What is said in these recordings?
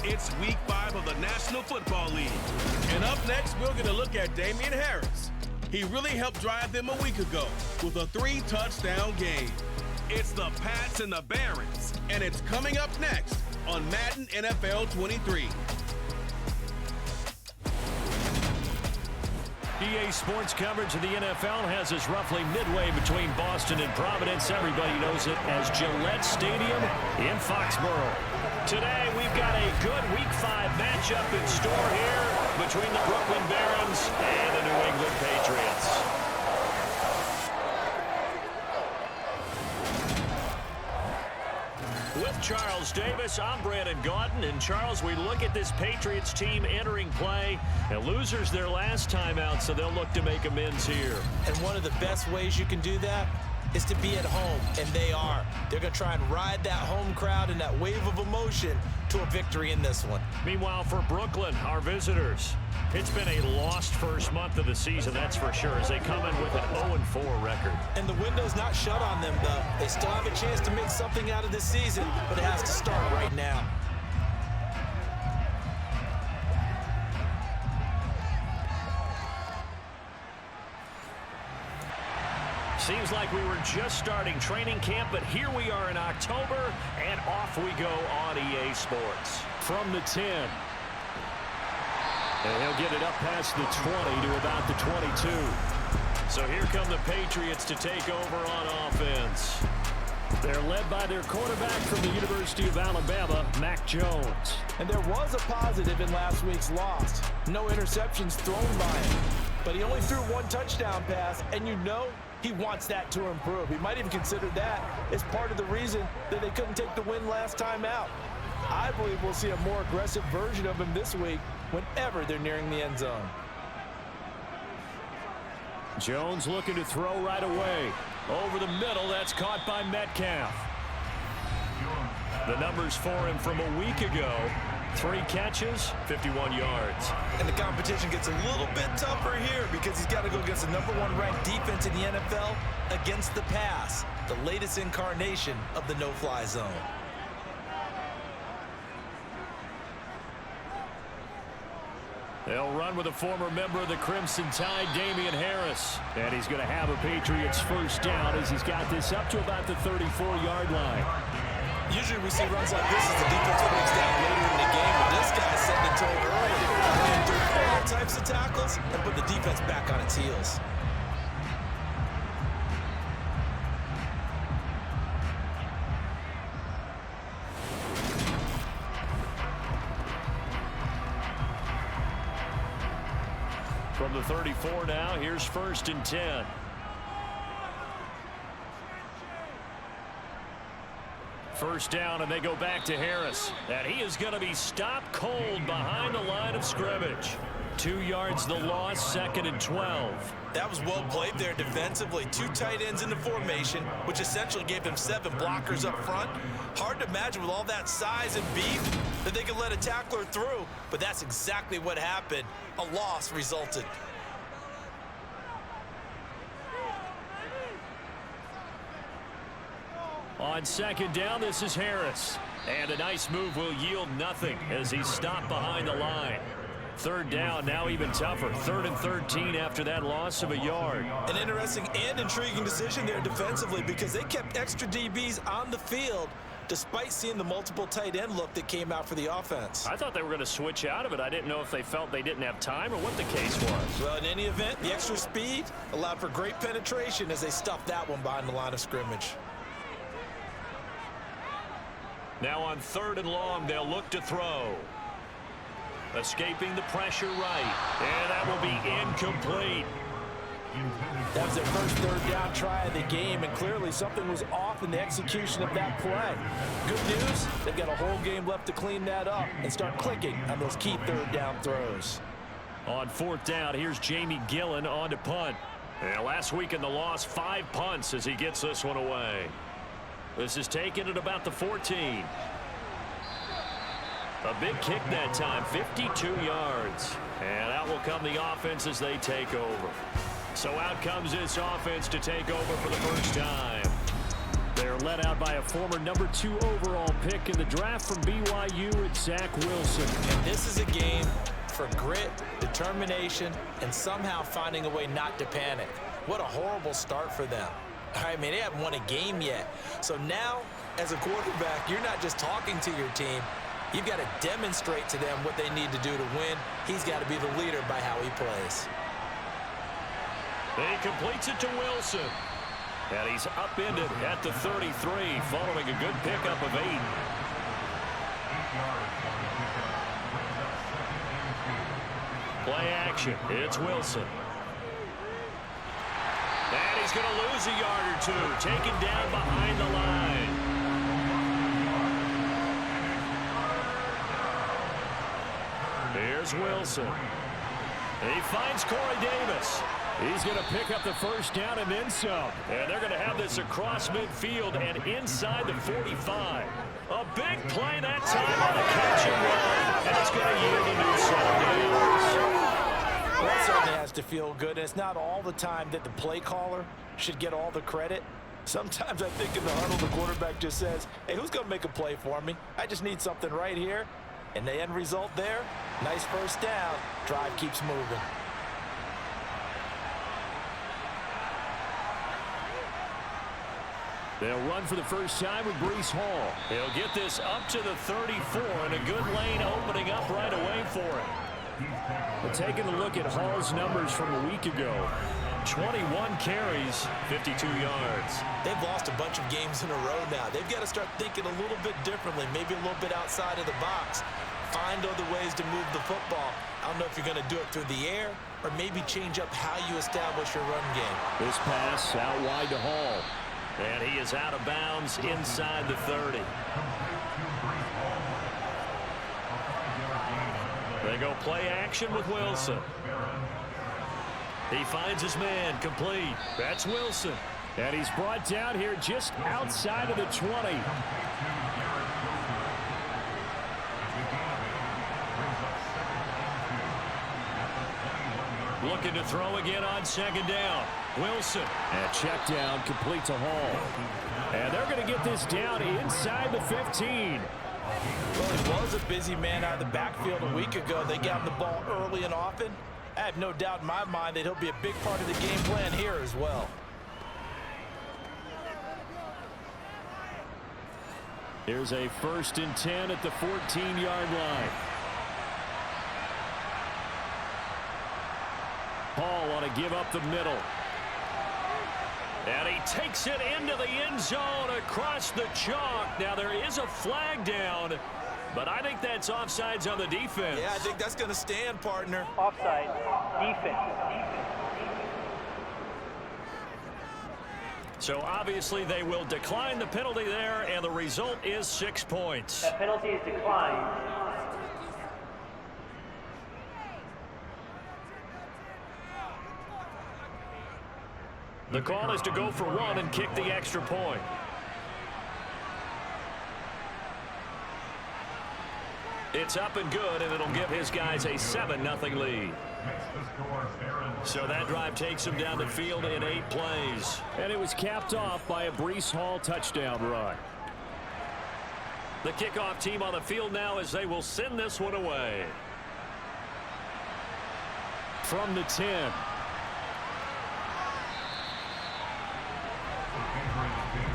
It's Week 5 of the National Football League. And up next, we're going to look at Damian Harris. He really helped drive them a week ago with a 3-touchdown game. It's the Pats and the Barons, and it's coming up next on Madden NFL 23. EA Sports coverage of the NFL has us roughly midway between Boston and Providence. Everybody knows it as Gillette Stadium in Foxborough. Today, we've got a good Week 5 matchup in store here between the Brooklyn Barons and the New England Patriots. With Charles Davis, I'm Brandon Gaudin. And Charles, we look at this Patriots team entering play, and losers their last time out, so they'll look to make amends here. And one of the best ways you can do that is to be at home, and they are. They're going to try and ride that home crowd and that wave of emotion to a victory in this one. Meanwhile, for Brooklyn, our visitors, it's been a lost first month of the season, that's for sure, as they come in with an 0-4 record. And the window's not shut on them, though. They still have a chance to make something out of this season, but it has to start right now. Seems like we were just starting training camp, but here we are in October, and off we go on EA Sports. From the 10. And he'll get it up past the 20 to about the 22. So here come the Patriots to take over on offense. They're led by their quarterback from the University of Alabama, Mac Jones. And there was a positive in last week's loss. No interceptions thrown by him. But he only threw one touchdown pass, and you know he wants that to improve. He might even consider that as part of the reason that they couldn't take the win last time out. I believe we'll see a more aggressive version of him this week whenever they're nearing the end zone. Jones looking to throw right away. Over the middle, that's caught by Metcalf. The numbers for him from a week ago. 3 catches, 51 yards. And the competition gets a little bit tougher here because he's got to go against the #1 ranked defense in the NFL against the pass, the latest incarnation of the no-fly zone. They'll run with a former member of the Crimson Tide, Damian Harris. And he's going to have a Patriots first down as he's got this up to about the 34-yard line. Usually we see runs like this as the defense breaks down later in the game, but this guy's setting the tone early. Playing through all types of tackles and put the defense back on its heels. From the 34 now, here's 1st and 10. First down, and they go back to Harris. And he is going to be stopped cold behind the line of scrimmage. 2 yards the loss, 2nd and 12. That was well played there defensively. 2 tight ends in the formation, which essentially gave him 7 blockers up front. Hard to imagine with all that size and beef that they could let a tackler through, but that's exactly what happened. A loss resulted. On 2nd down, this is Harris. And a nice move will yield nothing as he's stopped behind the line. 3rd down, now even tougher. 3rd and 13 after that loss of a yard. An interesting and intriguing decision there defensively because they kept extra DBs on the field despite seeing the multiple tight end look that came out for the offense. I thought they were going to switch out of it. I didn't know if they felt they didn't have time or what the case was. Well, in any event, the extra speed allowed for great penetration as they stuffed that one behind the line of scrimmage. Now on 3rd and long, they'll look to throw. Escaping the pressure right. And that will be incomplete. That was their first 3rd down try of the game, and clearly something was off in the execution of that play. Good news, they've got a whole game left to clean that up and start clicking on those key 3rd down throws. On 4th down, here's Jamie Gillen on to punt. And last week in the loss, 5 punts as he gets this one away. This is taken at about the 14. A big kick that time, 52 yards. And out will come the offense as they take over. So out comes this offense to take over for the first time. They're led out by a former number 2 overall pick in the draft from BYU, it's Zach Wilson. And this is a game for grit, determination, and somehow finding a way not to panic. What a horrible start for them. I mean, they haven't won a game yet. So now, as a quarterback, you're not just talking to your team. You've got to demonstrate to them what they need to do to win. He's got to be the leader by how he plays. He completes it to Wilson. And he's upended at the 33 following a good pickup of 8. Play action. It's Wilson. And he's going to lose a yard or 2. Taken down behind the line. Here's Wilson. He finds Corey Davis. He's going to pick up the first down and then some. And they're going to have this across midfield and inside the 45. A big play that time on the catch and run. And it's going to yield a new set of downs. Well, that certainly has to feel good. And it's not all the time that the play caller should get all the credit. Sometimes I think in the huddle, the quarterback just says, hey, who's going to make a play for me? I just need something right here. And the end result there, nice first down. Drive keeps moving. They'll run for the first time with Breece Hall. He'll get this up to the 34, and a good lane opening up right away for him. But taking a look at Hall's numbers from a week ago, 21 carries, 52 yards. They've lost a bunch of games in a row now. They've got to start thinking a little bit differently, maybe a little bit outside of the box. Find other ways to move the football. I don't know if you're going to do it through the air or maybe change up how you establish your run game. This pass out wide to Hall. And he is out of bounds inside the 30. They go play action with Wilson. He finds his man complete. That's Wilson. And he's brought down here just outside of the 20. Looking to throw again on second down. Wilson. And check down complete to Hall. And they're going to get this down inside the 15. Well, he was a busy man out of the backfield a week ago. They got him the ball early and often. I have no doubt in my mind that he'll be a big part of the game plan here as well. Here's a 1st and 10 at the 14-yard line. Hall want to give up the middle. And he takes it into the end zone across the chalk. Now there is a flag down, but I think that's offsides on the defense. Yeah, I think that's going to stand, partner. Offside, defense. So obviously they will decline the penalty there, and the result is 6 points. That penalty is declined. The call is to go for 1 and kick the extra point. It's up and good, and it'll give his guys a 7-0 lead. So that drive takes him down the field in 8 plays. And it was capped off by a Breece Hall touchdown run. The kickoff team on the field now as they will send this one away. From the 10.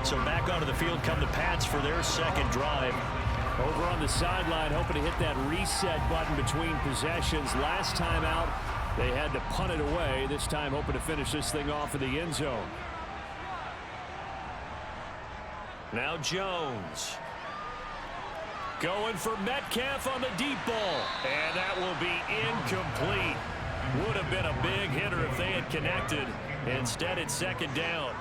So back onto the field come the Pats for their second drive. Over on the sideline, hoping to hit that reset button between possessions. Last time out, they had to punt it away. This time, hoping to finish this thing off in the end zone. Now Jones. Going for Metcalf on the deep ball. And that will be incomplete. Would have been a big hitter if they had connected. Instead, it's second down.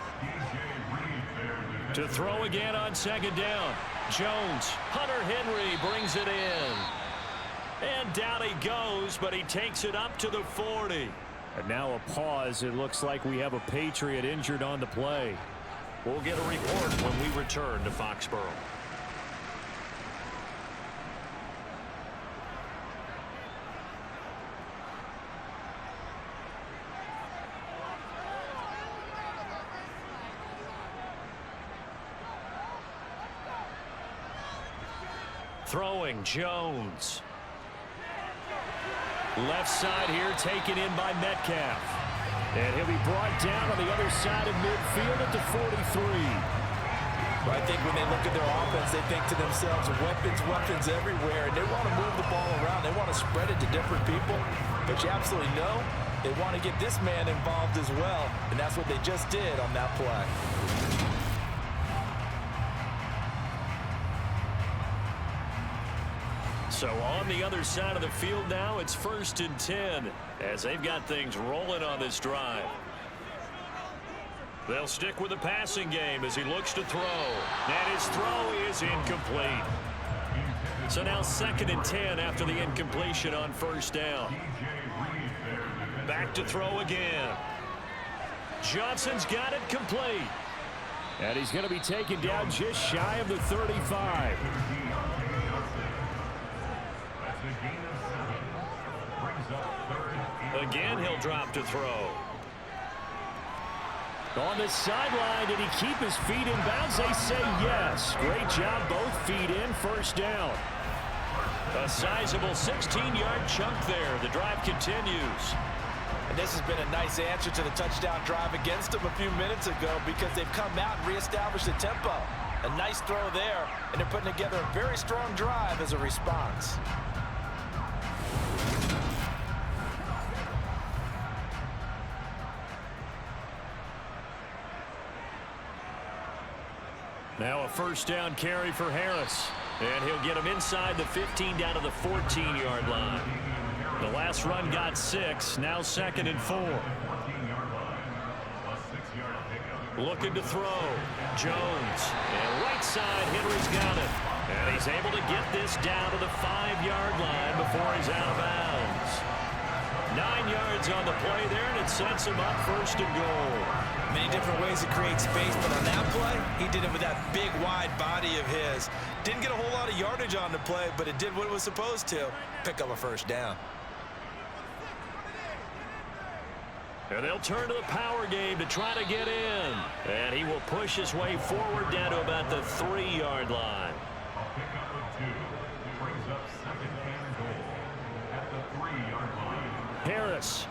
To throw again on second down. Jones, Hunter Henry brings it in. And down he goes, but he takes it up to the 40. And now a pause. It looks like we have a Patriot injured on the play. We'll get a report when we return to Foxborough. Throwing, Jones. Left side here taken in by Metcalf. And he'll be brought down on the other side of midfield at the 43. Well, I think when they look at their offense, they think to themselves, weapons everywhere, and they want to move the ball around. They want to spread it to different people. But you absolutely know they want to get this man involved as well, and that's what they just did on that play. So on the other side of the field now, it's 1st and 10 as they've got things rolling on this drive. They'll stick with the passing game as he looks to throw. And his throw is incomplete. So now 2nd and 10 after the incompletion on 1st down. Back to throw again. Johnson's got it complete. And he's going to be taken down just shy of the 35. Again, he'll drop to throw. On the sideline, did he keep his feet in bounds? They say yes. Great job, both feet in, 1st down. A sizable 16-yard chunk there. The drive continues. And this has been a nice answer to the touchdown drive against them a few minutes ago because they've come out and reestablished the tempo. A nice throw there, and they're putting together a very strong drive as a response. Now a 1st down carry for Harris. And he'll get him inside the 15 down to the 14-yard line. The last run got 6. Now 2nd and 4. Looking to throw. Jones. And right side, Henry's got it. And he's able to get this down to the 5-yard line before he's out of bounds. 9 yards on the play there, and it sets him up 1st and goal. Many different ways to create space, but on that play, he did it with that big, wide body of his. Didn't get a whole lot of yardage on the play, but it did what it was supposed to. Pick up a 1st down. And they'll turn to the power game to try to get in. And he will push his way forward down to about the 3-yard line. A pickup of 2 brings up 2nd and goal at the 3-yard line. Harris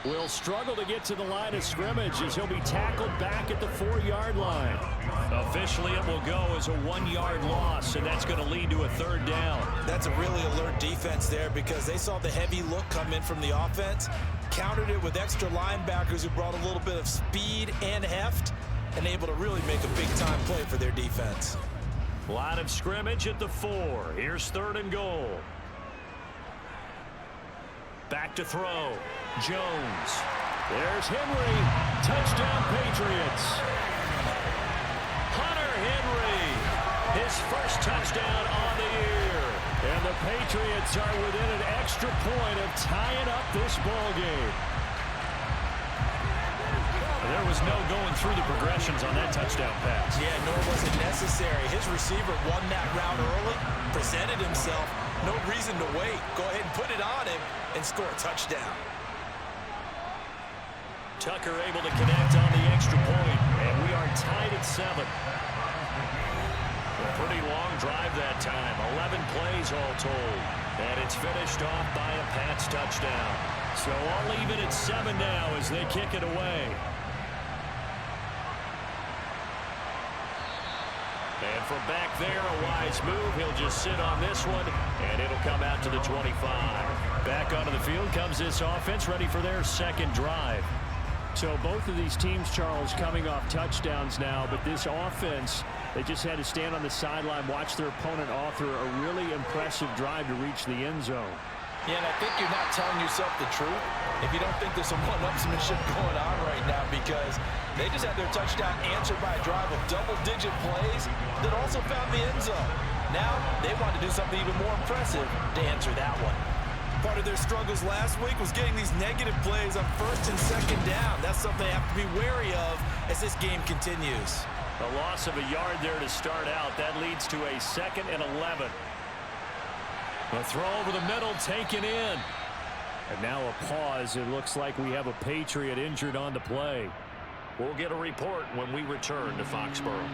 will struggle to get to the line of scrimmage as he'll be tackled back at the 4-yard line. Officially, it will go as a 1-yard loss, and that's going to lead to a 3rd down. That's a really alert defense there because they saw the heavy look come in from the offense, countered it with extra linebackers who brought a little bit of speed and heft, and able to really make a big-time play for their defense. Line of scrimmage at the 4. Here's 3rd and goal. Back to throw. Jones. There's Henry. Touchdown, Patriots. Hunter Henry. His 1st touchdown on the year. And the Patriots are within an extra point of tying up this ball game. There was no going through the progressions on that touchdown pass. Yeah, nor was it necessary. His receiver won that route early, presented himself. No reason to wait. Go ahead and put it on him and score a touchdown. Tucker able to connect on the extra point, and we are tied at 7. A pretty long drive that time, 11 plays all told, and it's finished off by a Pats touchdown. So I'll leave it at 7 now as they kick it away. And from back there, a wise move. He'll just sit on this one, and it'll come out to the 25. Back onto the field comes this offense, ready for their 2nd drive. So both of these teams, Charles, coming off touchdowns now, but this offense, they just had to stand on the sideline, watch their opponent author a really impressive drive to reach the end zone. Yeah, and I think you're not telling yourself the truth if you don't think there's some one-upsmanship going on right now, because they just had their touchdown answered by a drive of double-digit plays that also found the end zone. Now, they want to do something even more impressive to answer that one. Part of their struggles last week was getting these negative plays on 1st and 2nd down. That's something they have to be wary of as this game continues. A loss of a yard there to start out. That leads to a 2nd and 11. A throw over the middle taken in. And now a pause. It looks like we have a Patriot injured on the play. We'll get a report when we return to Foxborough.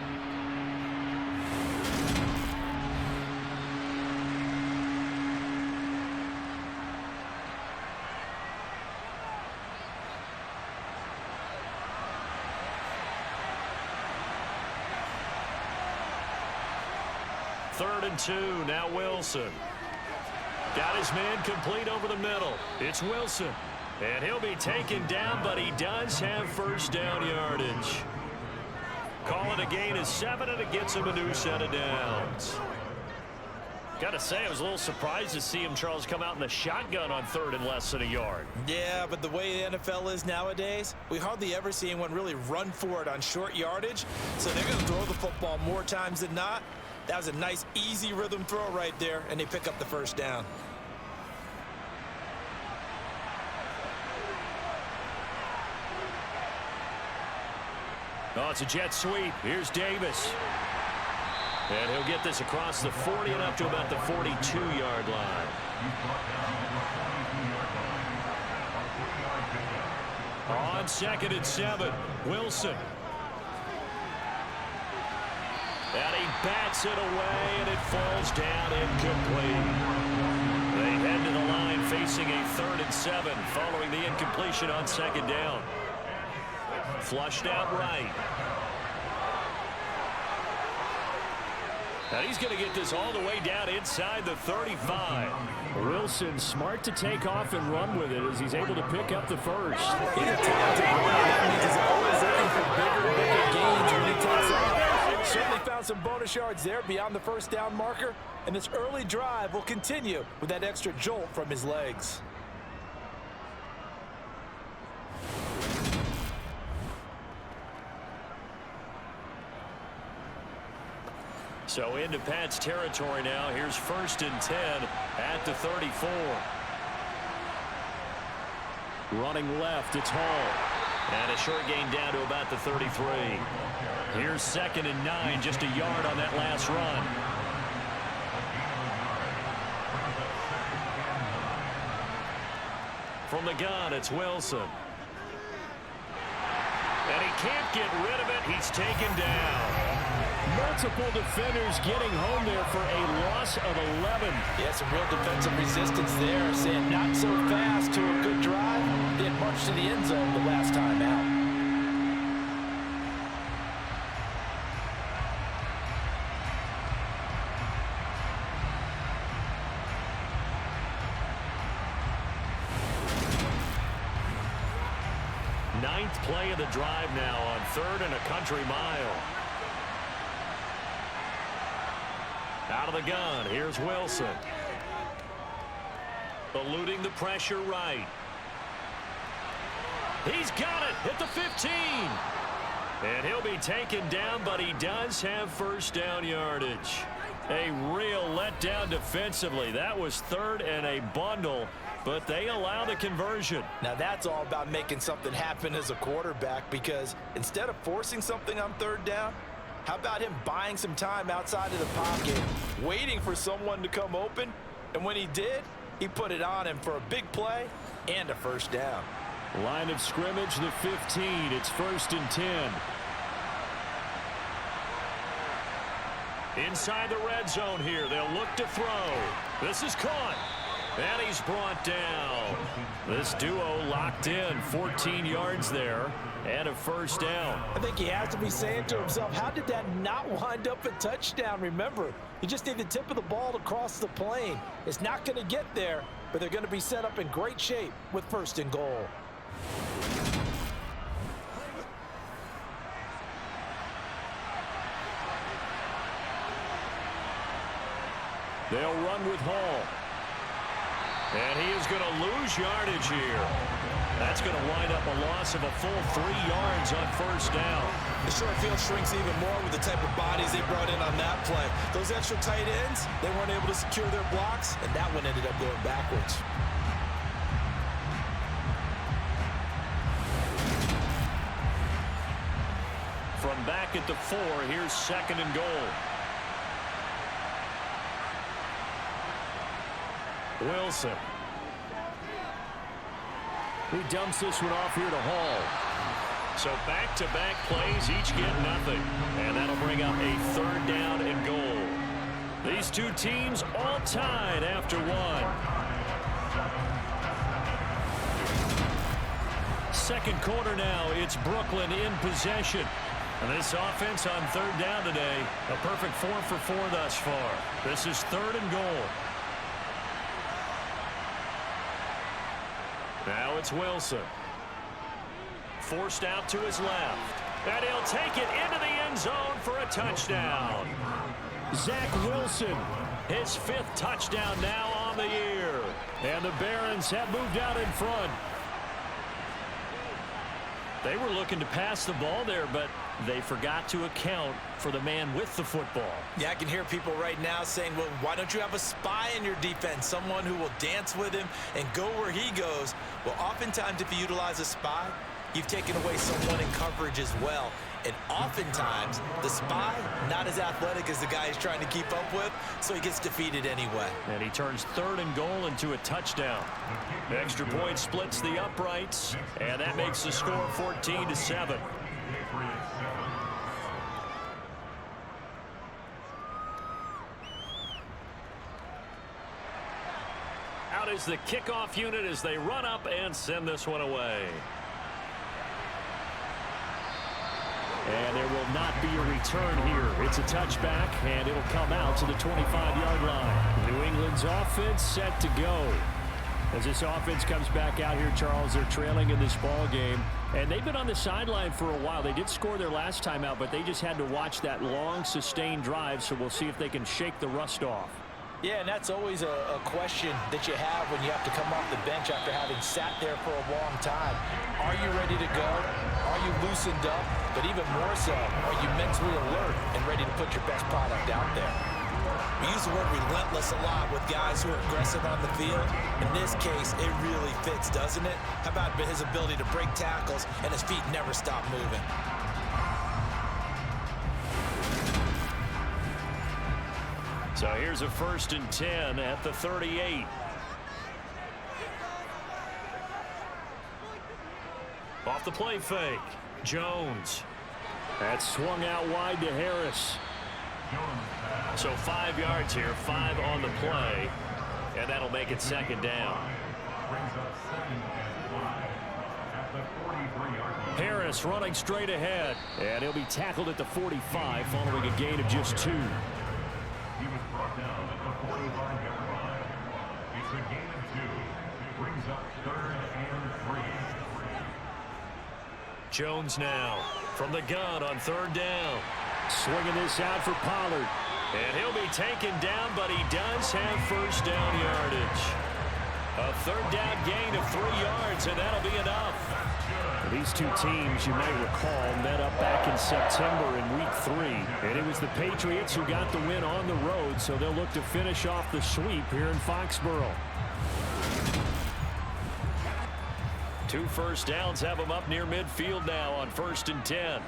3rd and 2. Now Wilson. Got his man complete over the middle. It's Wilson. And he'll be taken down, but he does have first down yardage. Call it a gain of 7, and it gets him a new set of downs. Got to say, I was a little surprised to see him, Charles, come out in the shotgun on 3rd and less than a yard. Yeah, but the way the NFL is nowadays, we hardly ever see anyone really run for it on short yardage. So they're going to throw the football more times than not. That was a nice, easy rhythm throw right there, and they pick up the first down. Oh, it's a jet sweep. Here's Davis. And he'll get this across the 40 and up to about the 42-yard line. On 2nd and 7, Wilson. And he bats it away, and it falls down incomplete. They head to the line facing a 3rd and 7 following the incompletion on 2nd down. Flushed out right. And he's going to get this all the way down inside the 35. Wilson smart to take off and run with it as he's able to pick up the first. He's a talented player. That means he's always looking for bigger gains when he takes off. Certainly found some bonus yards there beyond the first down marker. And this early drive will continue with that extra jolt from his legs. So into Pat's territory now. Here's 1st and 10 at the 34. Running left, it's Hall. And a short gain down to about the 33. Here's 2nd and 9, just a yard on that last run. From the gun, it's Wilson. And he can't get rid of it. He's taken down. Multiple defenders getting home there for a loss of 11. Yeah, some real defensive resistance there. Saying not so fast to a good drive. Didn't march to the end zone the last time out. Ninth play of the drive now on 3rd and a country mile. Out of the gun, here's Wilson. Eluding the pressure right. He's got it at the 15. And he'll be taken down, but he does have first down yardage. A real letdown defensively. That was 3rd and a bundle, but they allow the conversion. Now that's all about making something happen as a quarterback, because instead of forcing something on 3rd down, how about him buying some time outside of the pocket, waiting for someone to come open, and when he did, he put it on him for a big play and a first down. Line of scrimmage, the 15. It's 1st and 10. Inside the red zone here. They'll look to throw. This is caught. And he's brought down. This duo locked in. 14 yards there and a first down. I think he has to be saying to himself, how did that not wind up a touchdown? Remember, you just need the tip of the ball to cross the plane. It's not going to get there, but they're going to be set up in great shape with 1st and goal. They'll run with Hall. And he is going to lose yardage here. That's going to wind up a loss of a full 3 yards on first down. The short field shrinks even more with the type of bodies they brought in on that play. Those extra tight ends, they weren't able to secure their blocks, and that one ended up going backwards. From back at the 4, here's 2nd and goal. Wilson. He dumps this one off here to Hall. So back-to-back plays, each get nothing. And that'll bring up a 3rd down and goal. These two teams all tied after one. Second quarter now, it's Brooklyn in possession. And this offense on third down today, a perfect 4 for 4 thus far. This is 3rd and goal. Now it's Wilson. Forced out to his left. And he'll take it into the end zone for a touchdown. Zach Wilson, his 5th touchdown now on the year. And the Barons have moved out in front. They were looking to pass the ball there, but they forgot to account for the man with the football. Yeah, I can hear people right now saying, well, why don't you have a spy in your defense, someone who will dance with him and go where he goes? Well, oftentimes if you utilize a spy, you've taken away someone in coverage as well. And oftentimes, the spy, not as athletic as the guy he's trying to keep up with, so he gets defeated anyway. And he turns 3rd and goal into a touchdown. The extra point splits the uprights, and that makes the score 14-7. Out is the kickoff unit as they run up and send this one away. And there will not be a return here. It's a touchback, and it'll come out to the 25-yard line. New England's offense set to go. As this offense comes back out here, Charles, they're trailing in this ball game. And they've been on the sideline for a while. They did score their last time out, but they just had to watch that long, sustained drive, so we'll see if they can shake the rust off. Yeah, and that's always a question that you have when you have to come off the bench after having sat there for a long time. Are you ready to go? Are you loosened up? But even more so, are you mentally alert and ready to put your best product out there? We use the word relentless a lot with guys who are aggressive on the field. In this case, it really fits, doesn't it? How about his ability to break tackles and his feet never stop moving? So here's a 1st and 10 at the 38. Off the play fake. Jones. That's swung out wide to Harris. So 5 yards here, 5 on the play. And that'll make it 2nd down. Harris running straight ahead. And he'll be tackled at the 45 following a gain of just 2. He was brought down at the 45-yard line. It's a gain of 2. Brings up 3rd and 3. Jones now from the gun on 3rd down. Swinging this out for Pollard. And he'll be taken down, but he does have 1st down yardage. A 3rd down gain of 3 yards, and that'll be enough. These two teams, you may recall, met up back in September in Week 3. And it was the Patriots who got the win on the road, so they'll look to finish off the sweep here in Foxborough. 2 first downs have them up near midfield now on 1st and 10.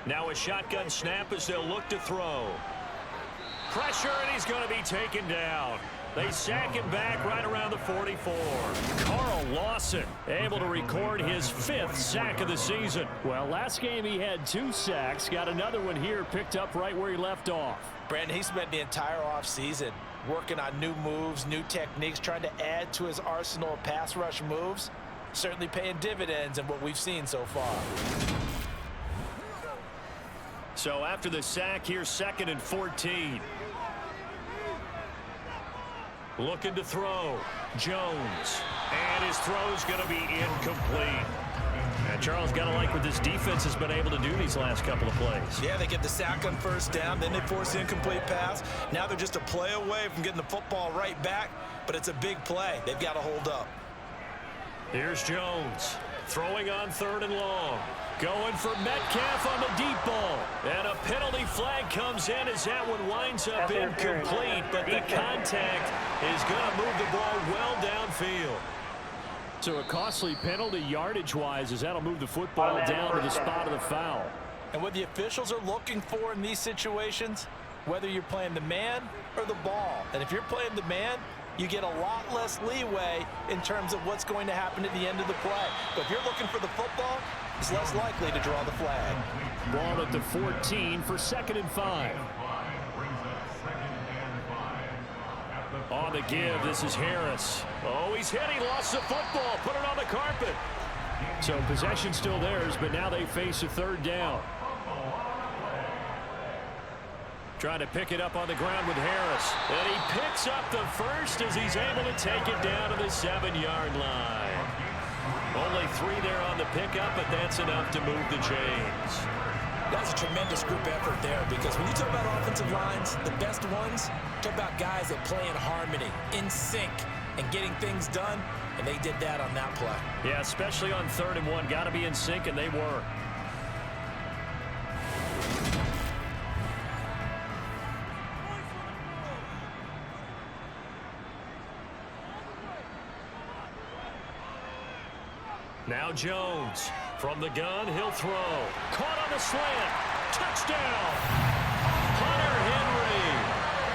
Now a shotgun snap as they'll look to throw. Pressure, and he's going to be taken down. They sack him back right around the 44. Carl Lawson able to record his 5th sack of the season. Well, last game he had 2 sacks. Got another one here picked up right where he left off. Brandon, he spent the entire offseason working on new moves, new techniques, trying to add to his arsenal of pass rush moves. Certainly paying dividends in what we've seen so far. So after the sack, here's 2nd and 14. Looking to throw. Jones. And his throw's going to be incomplete. And Charles, got to like what this defense has been able to do these last couple of plays. Yeah, they get the sack on 1st down, then they force the incomplete pass. Now they're just a play away from getting the football right back, but it's a big play. They've got to hold up. Here's Jones. Throwing on 3rd and long. Going for Metcalf on the deep ball. And a penalty flag comes in as that one winds up incomplete, but the contact is going to move the ball well downfield. So a costly penalty yardage-wise as that'll move the football down to the spot of the foul. And what the officials are looking for in these situations, whether you're playing the man or the ball. And if you're playing the man, you get a lot less leeway in terms of what's going to happen at the end of the play. But if you're looking for the football, it's less likely to draw the flag. Ball at the 14 for 2nd and 5. On the give, this is Harris. Oh, he's hit. He lost the football. Put it on the carpet. So possession still theirs, but now they face a third down. Trying to pick it up on the ground with Harris. And he picks up the first as he's able to take it down to the 7-yard line. Only 3 there on the pickup, but that's enough to move the chains. That's a tremendous group effort there, because when you talk about offensive lines, the best ones, talk about guys that play in harmony, in sync, and getting things done, and they did that on that play. Yeah, especially on 3rd and 1. Got to be in sync, and they were. Now Jones from the gun, he'll throw. Caught on the slant. Touchdown. Hunter Henry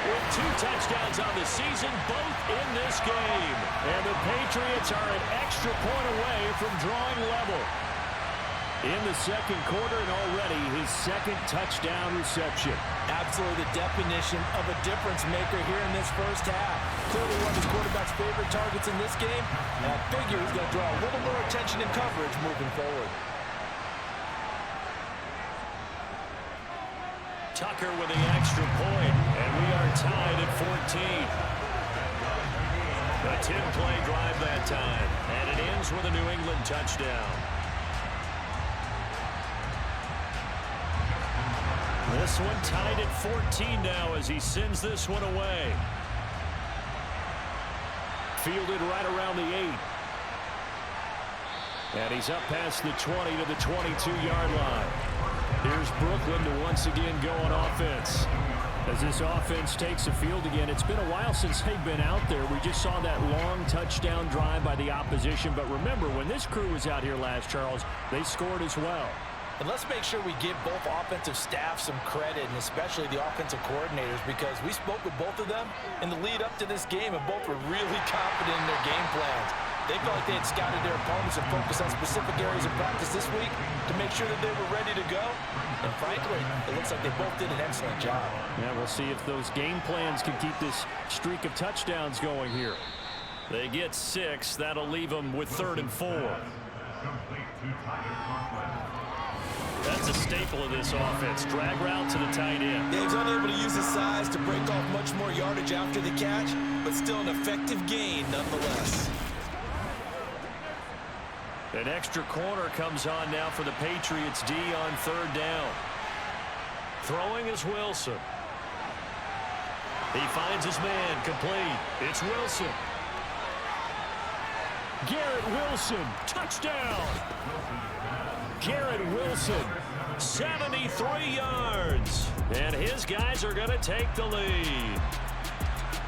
with 2 touchdowns on the season, both in this game. And the Patriots are an extra point away from drawing level in the 2nd quarter, and already his 2nd touchdown reception. Absolutely the definition of a difference maker here in this first half. Clearly one of his quarterback's favorite targets in this game, and I figure he's going to draw a little more attention and coverage moving forward. Tucker with the extra point, and we are tied at 14. A 10-play drive that time, and it ends with a New England touchdown. This one tied at 14 now as he sends this one away. Fielded right around the 8. And he's up past the 20 to the 22-yard line. Here's Brooklyn to once again go on offense. As this offense takes the field again, it's been a while since they've been out there. We just saw that long touchdown drive by the opposition. But remember, when this crew was out here last, Charles, they scored as well. And let's make sure we give both offensive staff some credit, and especially the offensive coordinators, because we spoke with both of them in the lead up to this game, and both were really confident in their game plans. They felt like they had scouted their opponents and focused on specific areas of practice this week to make sure that they were ready to go. And frankly, it looks like they both did an excellent job. Yeah, we'll see if those game plans can keep this streak of touchdowns going here. They get 6. That'll leave them with 3rd and 4. That's a staple of this offense. Drag route to the tight end. Yeah, he's unable to use his size to break off much more yardage after the catch, but still an effective gain nonetheless. An extra corner comes on now for the Patriots D on 3rd down. Throwing is Wilson. He finds his man complete. It's Wilson. Garrett Wilson, touchdown. Garrett Wilson, 73 yards. And his guys are going to take the lead.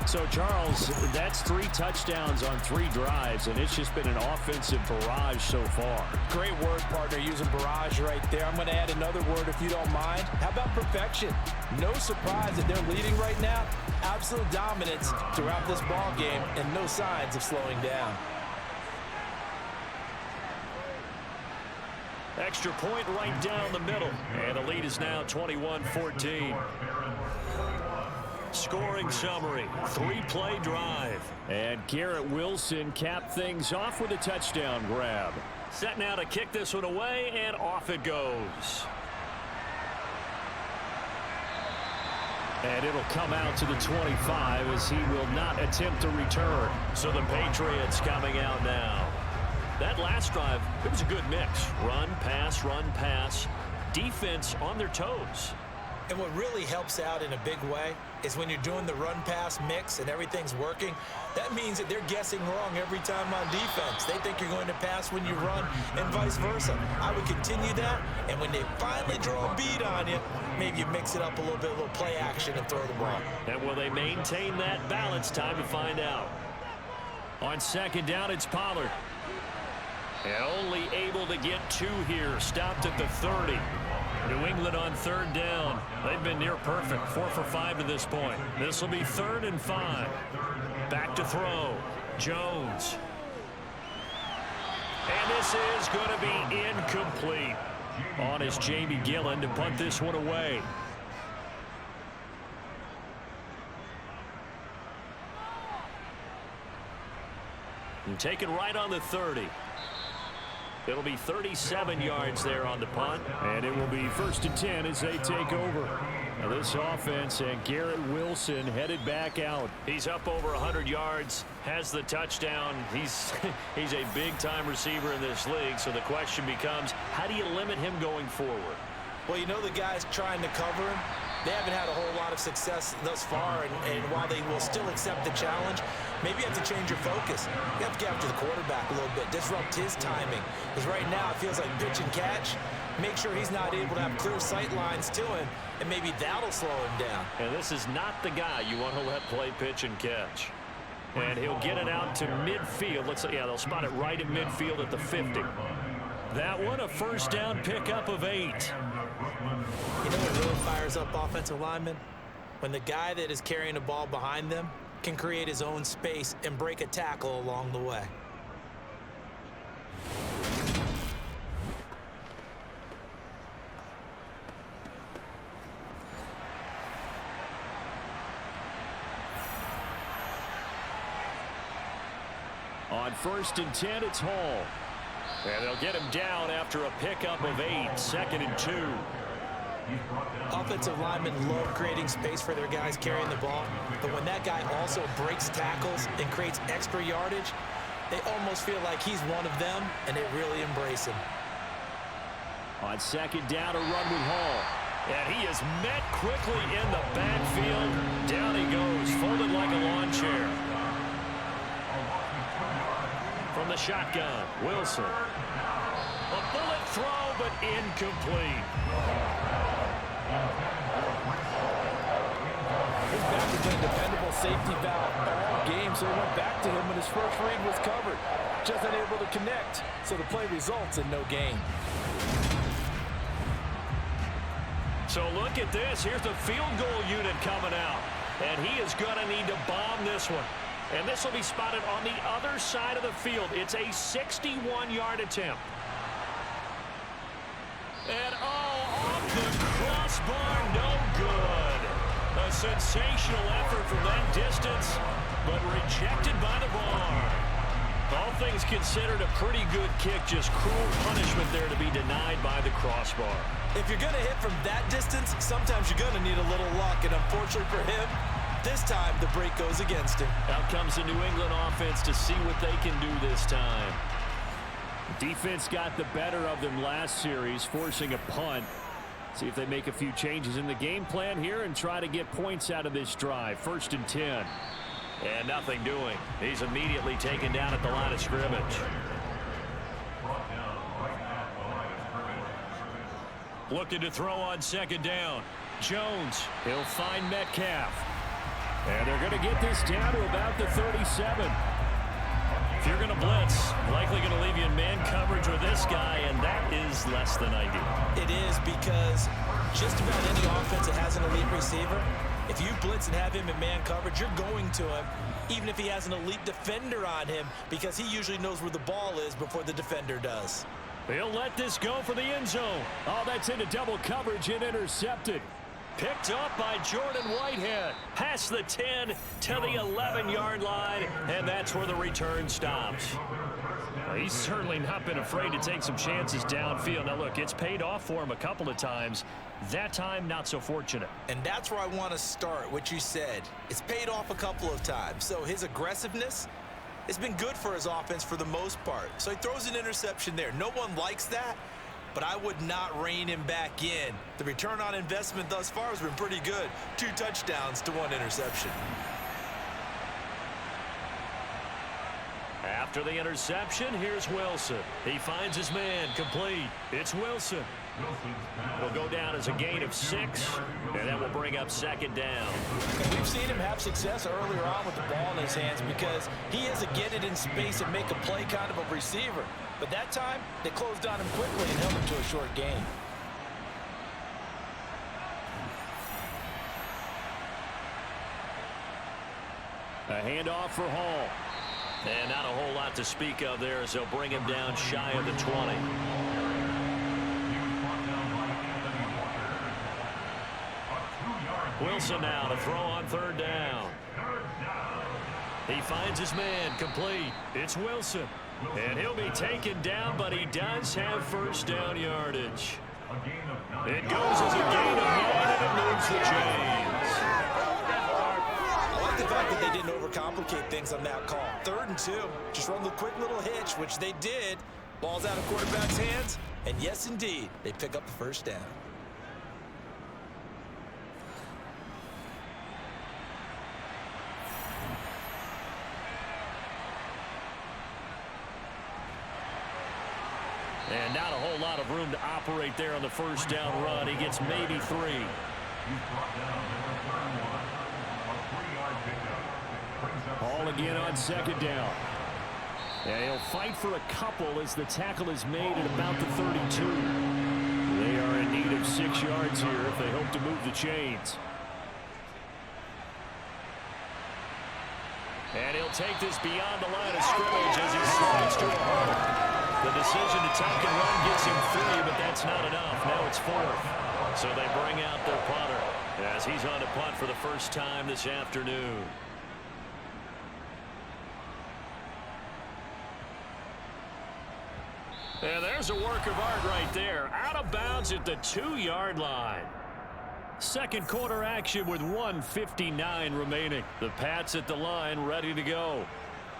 So, Charles, that's 3 touchdowns on 3 drives, and it's just been an offensive barrage so far. Great word, partner, using barrage right there. I'm going to add another word if you don't mind. How about perfection? No surprise that they're leading right now. Absolute dominance throughout this ball game, and no signs of slowing down. Extra point right down the middle. And the lead is now 21-14. Scoring summary, 3-play drive. And Garrett Wilson capped things off with a touchdown grab. Set now to kick this one away, and off it goes. And it'll come out to the 25 as he will not attempt to return. So the Patriots coming out now. That last drive, it was a good mix. Run, pass, defense on their toes. And what really helps out in a big way is when you're doing the run-pass mix and everything's working, that means that they're guessing wrong every time on defense. They think you're going to pass when you run and vice versa. I would continue that, and when they finally draw a beat on you, maybe you mix it up a little bit, a little play action and throw the ball. And will they maintain that balance? Time to find out. On 2nd down, it's Pollard. And only able to get 2 here. Stopped at the 30. New England on 3rd down. They've been near perfect. 4 for 5 to this point. This will be 3rd and 5. Back to throw. Jones. And this is going to be incomplete. On is Jamie Gillen to punt this one away. And taken right on the 30. It'll be 37 yards there on the punt. And it will be 1st and 10 as they take over. Now this offense and Garrett Wilson headed back out. He's up over 100 yards, has the touchdown. He's a big-time receiver in this league, so the question becomes, how do you limit him going forward? Well, you know the guys trying to cover him, they haven't had a whole lot of success thus far, and while they will still accept the challenge, maybe you have to change your focus. You have to get after the quarterback a little bit, disrupt his timing. Because right now it feels like pitch and catch. Make sure he's not able to have clear sight lines to him, and maybe that'll slow him down. And this is not the guy you want to let play pitch and catch. And he'll get it out to midfield. Yeah, they'll spot it right at midfield at the 50. That one, a first down pickup of 8. You know what really fires up offensive linemen? When the guy that is carrying the ball behind them can create his own space and break a tackle along the way. On 1st and 10, it's Hall. And they'll get him down after a pickup of 8, 2nd and 2. Offensive linemen love creating space for their guys carrying the ball, but when that guy also breaks tackles and creates extra yardage, they almost feel like he's one of them, and they really embrace him. On 2nd down, a run with Hall. And he is met quickly in the backfield. Down he goes, folded like a lawn chair. From the shotgun, Wilson. A bullet throw, but incomplete. His back has been a dependable safety valve all game, so he went back to him when his first read was covered. Just unable to connect, so the play results in no gain. So look at this. Here's the field goal unit coming out. And he is going to need to bomb this one. And this will be spotted on the other side of the field. It's a 61-yard attempt. And off the crossbar, no good. A sensational effort from that distance, but rejected by the bar. All things considered, a pretty good kick, just cruel punishment there to be denied by the crossbar. If you're going to hit from that distance, sometimes you're going to need a little luck, and unfortunately for him, this time the break goes against him. Out comes the New England offense to see what they can do this time. Defense got the better of them last series, forcing a punt. See if they make a few changes in the game plan here and try to get points out of this drive. 1st and 10. And nothing doing. He's immediately taken down at the line of scrimmage. Looking to throw on 2nd down. Jones. He'll find Metcalf. And they're going to get this down to about the 37. If you're going to blitz, likely going to leave you in man coverage with this guy, and that is less than ideal. It is, because just about any offense that has an elite receiver, if you blitz and have him in man coverage, you're going to him, even if he has an elite defender on him, because he usually knows where the ball is before the defender does. He'll let this go for the end zone. Oh, that's into double coverage and intercepted. Picked up by Jordan Whitehead. Past the 10 to the 11-yard line, and that's where the return stops. Well, he's certainly not been afraid to take some chances downfield. Now, look, it's paid off for him a couple of times. That time, not so fortunate. And that's where I want to start, what you said. It's paid off a couple of times. So his aggressiveness has been good for his offense for the most part. So he throws an interception there. No one likes that, but I would not rein him back in. The return on investment thus far has been pretty good. 2 touchdowns to 1 interception. After the interception, here's Wilson. He finds his man, complete. It's Wilson. Will go down as a gain of 6, and that will bring up 2nd down. And we've seen him have success earlier on with the ball in his hands because he is a get it in space and make a play kind of a receiver. But that time, they closed on him quickly and held him to a short gain. A handoff for Hall. And not a whole lot to speak of there as they'll bring him down shy of the 20. Wilson now to throw on 3rd down. He finds his man, complete. It's Wilson. And he'll be taken down, but he does have first down yardage. It goes as a gain of 9, and it moves the chains. I like the fact that they didn't overcomplicate things on that call. 3rd and 2. Just run the quick little hitch, which they did. Ball's out of quarterback's hands. And yes, indeed, they pick up the first down. And not a whole lot of room to operate there on the first down run. He gets maybe 3. He's brought down number 31. A 3-yard pickup. Brings up All again on 2nd down. And he'll fight for a couple as the tackle is made at about the 32. They are in need of 6 yards here if they hope to move the chains. And he'll take this beyond the line of scrimmage as he slides to a halt. The decision to tuck and run gets him 3, but that's not enough. Now it's 4th. So they bring out their punter as he's on to punt for the first time this afternoon. And there's a work of art right there. Out of bounds at the 2-yard line. Second quarter action with 1:59 remaining. The Pats at the line ready to go.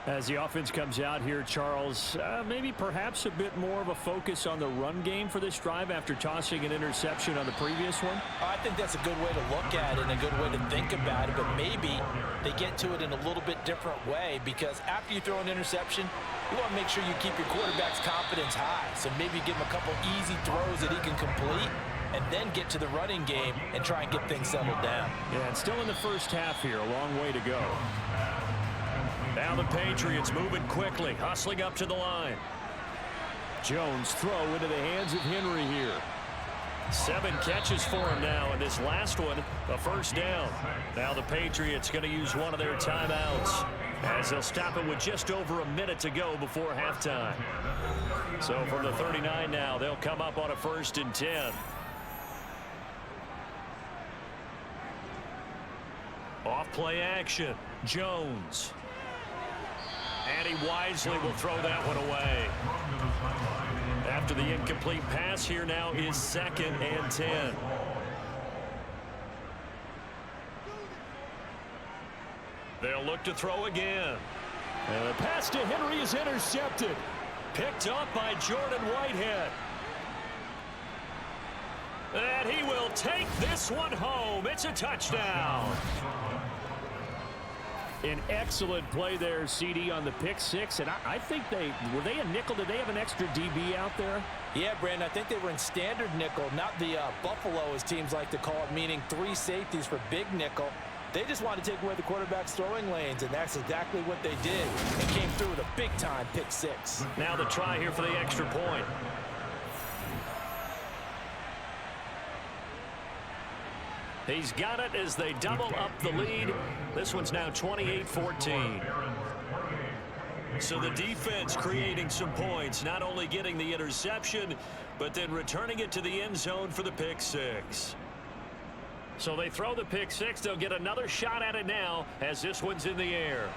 As the offense comes out here, Charles, maybe perhaps a bit more of a focus on the run game for this drive after tossing an interception on the previous one? I think that's a good way to look at it and a good way to think about it, but maybe they get to it in a little bit different way because after you throw an interception, you want to make sure you keep your quarterback's confidence high. So maybe give him a couple easy throws that he can complete and then get to the running game and try and get things settled down. Yeah, and still in the first half here, a long way to go. Now the Patriots moving quickly, hustling up to the line. Jones throw into the hands of Henry here. 7 catches for him now, and this last one, a first down. Now the Patriots going to use one of their timeouts as they'll stop it with just over a minute to go before halftime. So from the 39 now, they'll come up on a 1st and 10. Off play action, Jones. And he wisely will throw that one away. After the incomplete pass, here now is 2nd and 10. They'll look to throw again. And the pass to Henry is intercepted. Picked up by Jordan Whitehead. And he will take this one home. It's a touchdown. An excellent play there, CD, on the pick 6. And I think were they a nickel? Did they have an extra DB out there? Yeah, Brandon, I think they were in standard nickel, not the Buffalo, as teams like to call it, meaning 3 safeties for big nickel. They just wanted to take away the quarterback's throwing lanes, and that's exactly what they did. And came through with a big-time pick 6. Now the try here for the extra point. He's got it as they double up the lead. This one's now 28-14. So the defense creating some points, not only getting the interception, but then returning it to the end zone for the pick 6. So they throw the pick 6. They'll get another shot at it now as this one's in the air.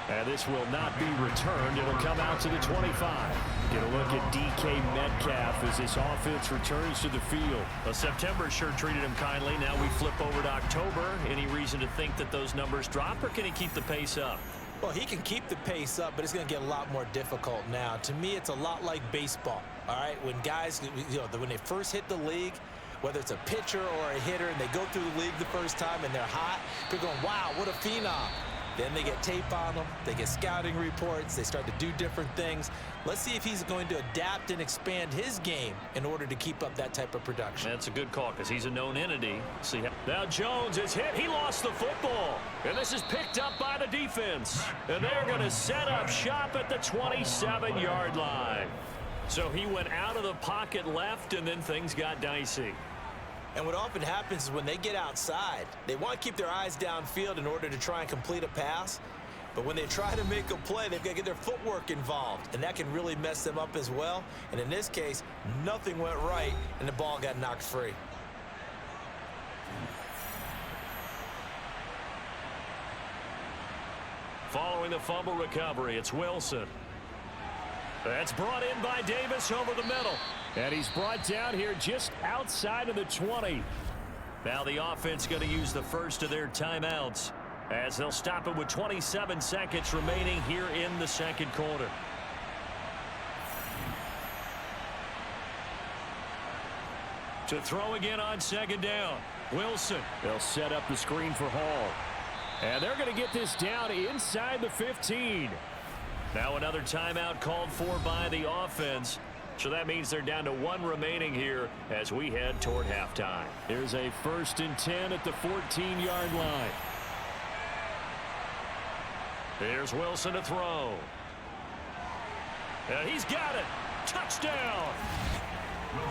And this will not be returned. It'll come out to the 25. Get a look at DK Metcalf as this offense returns to the field. Well, September sure treated him kindly. Now we flip over to October. Any reason to think that those numbers drop, or can he keep the pace up? Well, he can keep the pace up, but it's going to get a lot more difficult now. To me, it's a lot like baseball, all right? When guys, when they first hit the league, whether it's a pitcher or a hitter, and they go through the league the first time and they're hot, people are going, wow, what a phenom. Then they get tape on them. They get scouting reports. They start to do different things. Let's see if he's going to adapt and expand his game in order to keep up that type of production. That's a good call because he's a known entity. See how now Jones is hit. He lost the football. And this is picked up by the defense. And they're going to set up shop at the 27-yard line. So he went out of the pocket left, and then things got dicey. And what often happens is when they get outside, they want to keep their eyes downfield in order to try and complete a pass. But when they try to make a play, they've got to get their footwork involved. And that can really mess them up as well. And in this case, nothing went right, and the ball got knocked free. Following the fumble recovery, it's Wilson. That's brought in by Davis over the middle. And he's brought down here just outside of the 20. Now the offense going to use the first of their timeouts as they'll stop it with 27 seconds remaining here in the second quarter. To throw again on second down, Wilson. They'll set up the screen for Hall. And they're going to get this down inside the 15. Now another timeout called for by the offense. So that means they're down to 1 remaining here as we head toward halftime. Here's a 1st and 10 at the 14-yard line. Here's Wilson to throw. And he's got it. Touchdown.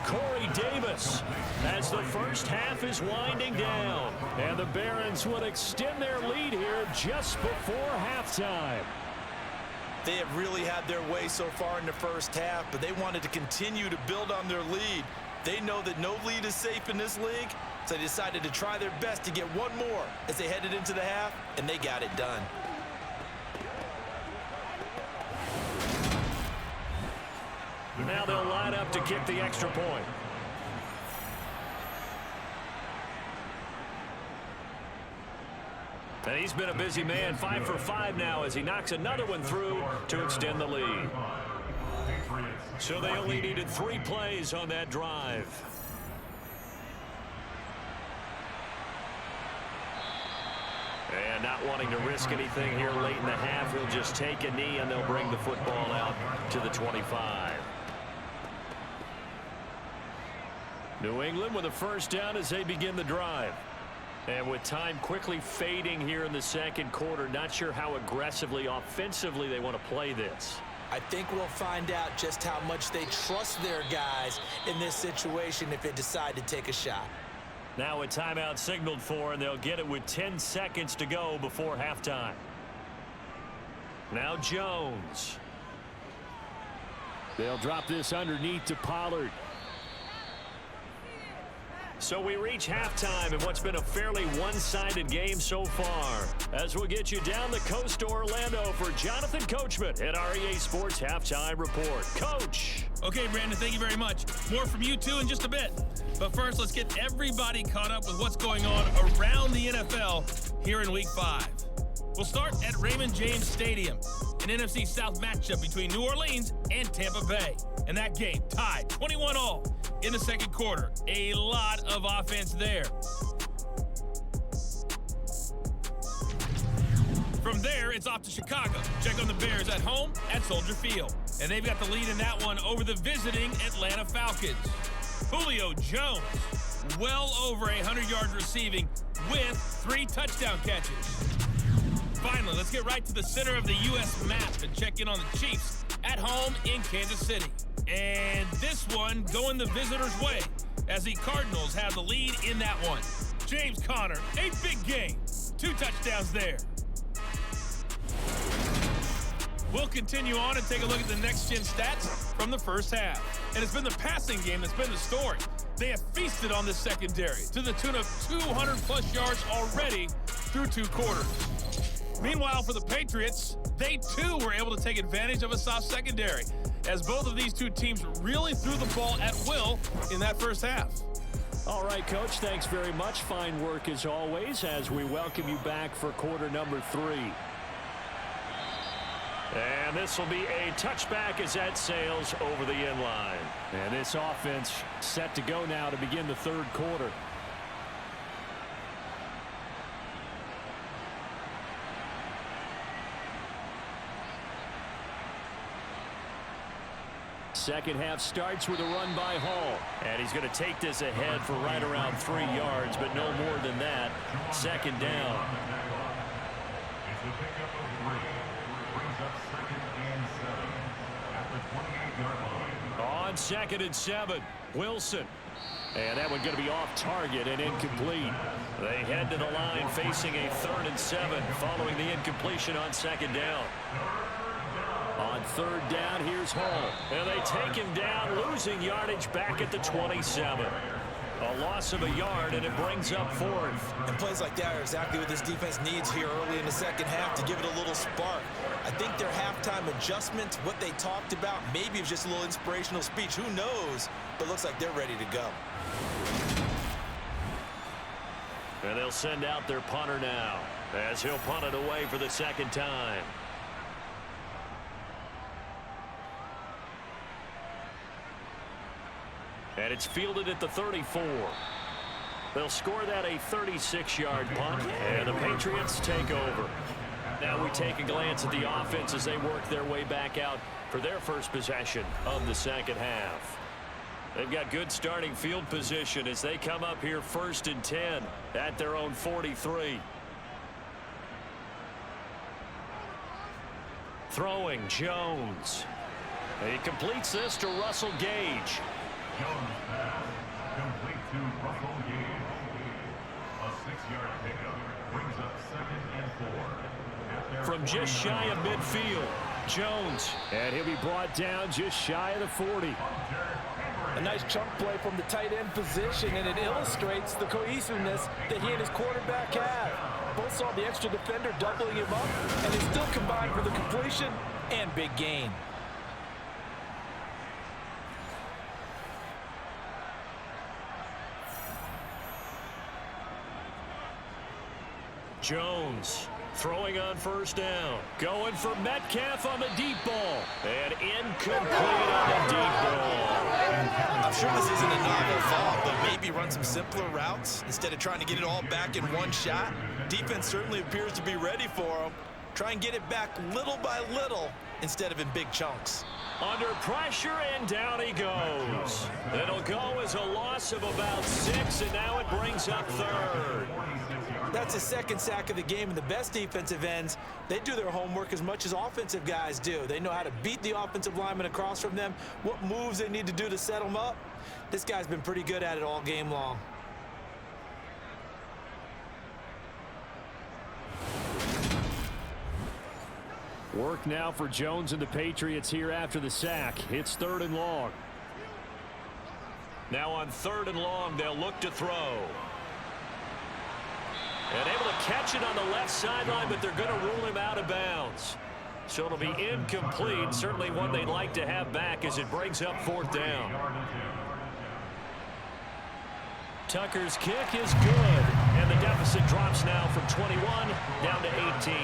Corey Davis as the first half is winding down. And the Barons would extend their lead here just before halftime. They have really had their way so far in the first half, but they wanted to continue to build on their lead. They know that no lead is safe in this league, so they decided to try their best to get one more as they headed into the half, and they got it done. Now they'll line up to kick the extra point. And he's been a busy man, 5 for 5 now as he knocks another one through to extend the lead. So they only needed 3 plays on that drive. And not wanting to risk anything here late in the half, he'll just take a knee and they'll bring the football out to the 25. New England with a first down as they begin the drive. And with time quickly fading here in the second quarter, not sure how aggressively, offensively they want to play this. I think we'll find out just how much they trust their guys in this situation if they decide to take a shot. Now a timeout signaled for, and they'll get it with 10 seconds to go before halftime. Now Jones. They'll drop this underneath to Pollard. So we reach halftime in what's been a fairly one-sided game so far. As we'll get you down the coast to Orlando for Jonathan Coachman at our EA Sports Halftime Report. Coach! Okay, Brandon, thank you very much. More from you two in just a bit. But first, let's get everybody caught up with what's going on around the NFL here in Week 5. We'll start at Raymond James Stadium, an NFC South matchup between New Orleans and Tampa Bay. And that game tied 21-all in the second quarter. A lot of offense there. From there, it's off to Chicago. Check on the Bears at home at Soldier Field. And they've got the lead in that one over the visiting Atlanta Falcons. Julio Jones, well over 100 yards receiving with 3 touchdown catches. Finally, let's get right to the center of the U.S. map and check in on the Chiefs at home in Kansas City. And this one going the visitors' way as the Cardinals have the lead in that one. James Conner, a big game. 2 touchdowns there. We'll continue on and take a look at the next-gen stats from the first half. And it's been the passing game that's been the story. They have feasted on the secondary to the tune of 200-plus yards already through 2 quarters. Meanwhile, for the Patriots, they too were able to take advantage of a soft secondary, as both of these two teams really threw the ball at will in that first half. All right, Coach, thanks very much. Fine work as always as we welcome you back for quarter number 3. And this will be a touchback as that sails over the end line. And this offense set to go now to begin the third quarter. Second half starts with a run by Hall. And he's going to take this ahead for right around 3 yards, but no more than that. Second down. It's the pickup of 3. Brings up 2nd and 7 at the 28-yard line. On 2nd and 7, Wilson. And that one going to be off target and incomplete. They head to the line facing a 3rd and 7 following the incompletion on 2nd down. On 3rd down, here's Hall. And they take him down, losing yardage back at the 27. A loss of a yard, and it brings up fourth. And plays like that are exactly what this defense needs here early in the second half to give it a little spark. I think their halftime adjustments, what they talked about, maybe it was just a little inspirational speech. Who knows? But looks like they're ready to go. And they'll send out their punter now as he'll punt it away for the second time. And it's fielded at the 34. They'll score that a 36-yard punt, and the Patriots take over. Now we take a glance at the offense as they work their way back out for their first possession of the second half. They've got good starting field position as they come up here 1st and 10 at their own 43. Throwing Jones. He completes this to Russell Gage. Jones pass complete to Russell Gage. A 6-yard pickup brings up 2nd and 4. From just shy of midfield, Jones. And he'll be brought down just shy of the 40. A nice chunk play from the tight end position, and it illustrates the cohesiveness that he and his quarterback have. Both saw the extra defender doubling him up, and they still combined for the completion and big gain. Jones throwing on 1st down. Going for Metcalf on the deep ball. And incomplete on the deep ball. I'm sure this isn't a novel thought, but maybe run some simpler routes instead of trying to get it all back in one shot. Defense certainly appears to be ready for him. Try and get it back little by little instead of in big chunks. Under pressure, and down he goes. It'll go as a loss of about 6, and now it brings up 3rd. That's his 2nd sack of the game, and the best defensive ends, they do their homework as much as offensive guys do. They know how to beat the offensive lineman across from them, what moves they need to do to set them up. This guy's been pretty good at it all game long. Work now for Jones and the Patriots here after the sack. It's 3rd and long. Now on 3rd and long, they'll look to throw. And able to catch it on the left sideline, but they're going to rule him out of bounds. So it'll be incomplete. Certainly one they'd like to have back as it brings up 4th down. Tucker's kick is good. And the deficit drops now from 21 down to 18.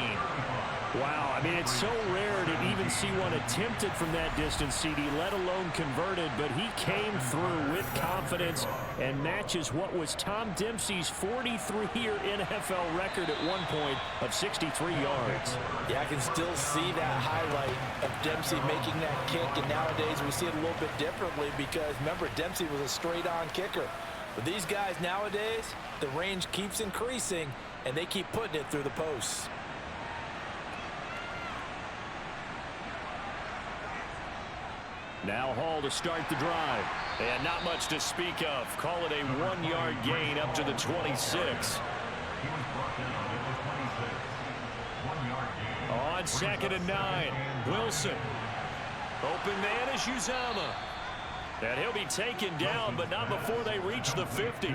Wow, I mean, it's so rare to even see one attempted from that distance, CD, let alone converted, but he came through with confidence and matches what was Tom Dempsey's 43-year NFL record at one point of 63 yards. Yeah, I can still see that highlight of Dempsey making that kick, and nowadays we see it a little bit differently because, remember, Dempsey was a straight-on kicker. But these guys nowadays, the range keeps increasing, and they keep putting it through the posts. Now Hall to start the drive. And not much to speak of. Call it a 1-yard gain up to the 26. On 2nd and 9. Wilson. Open man is Uzama. And he'll be taken down, but not before they reach the 50.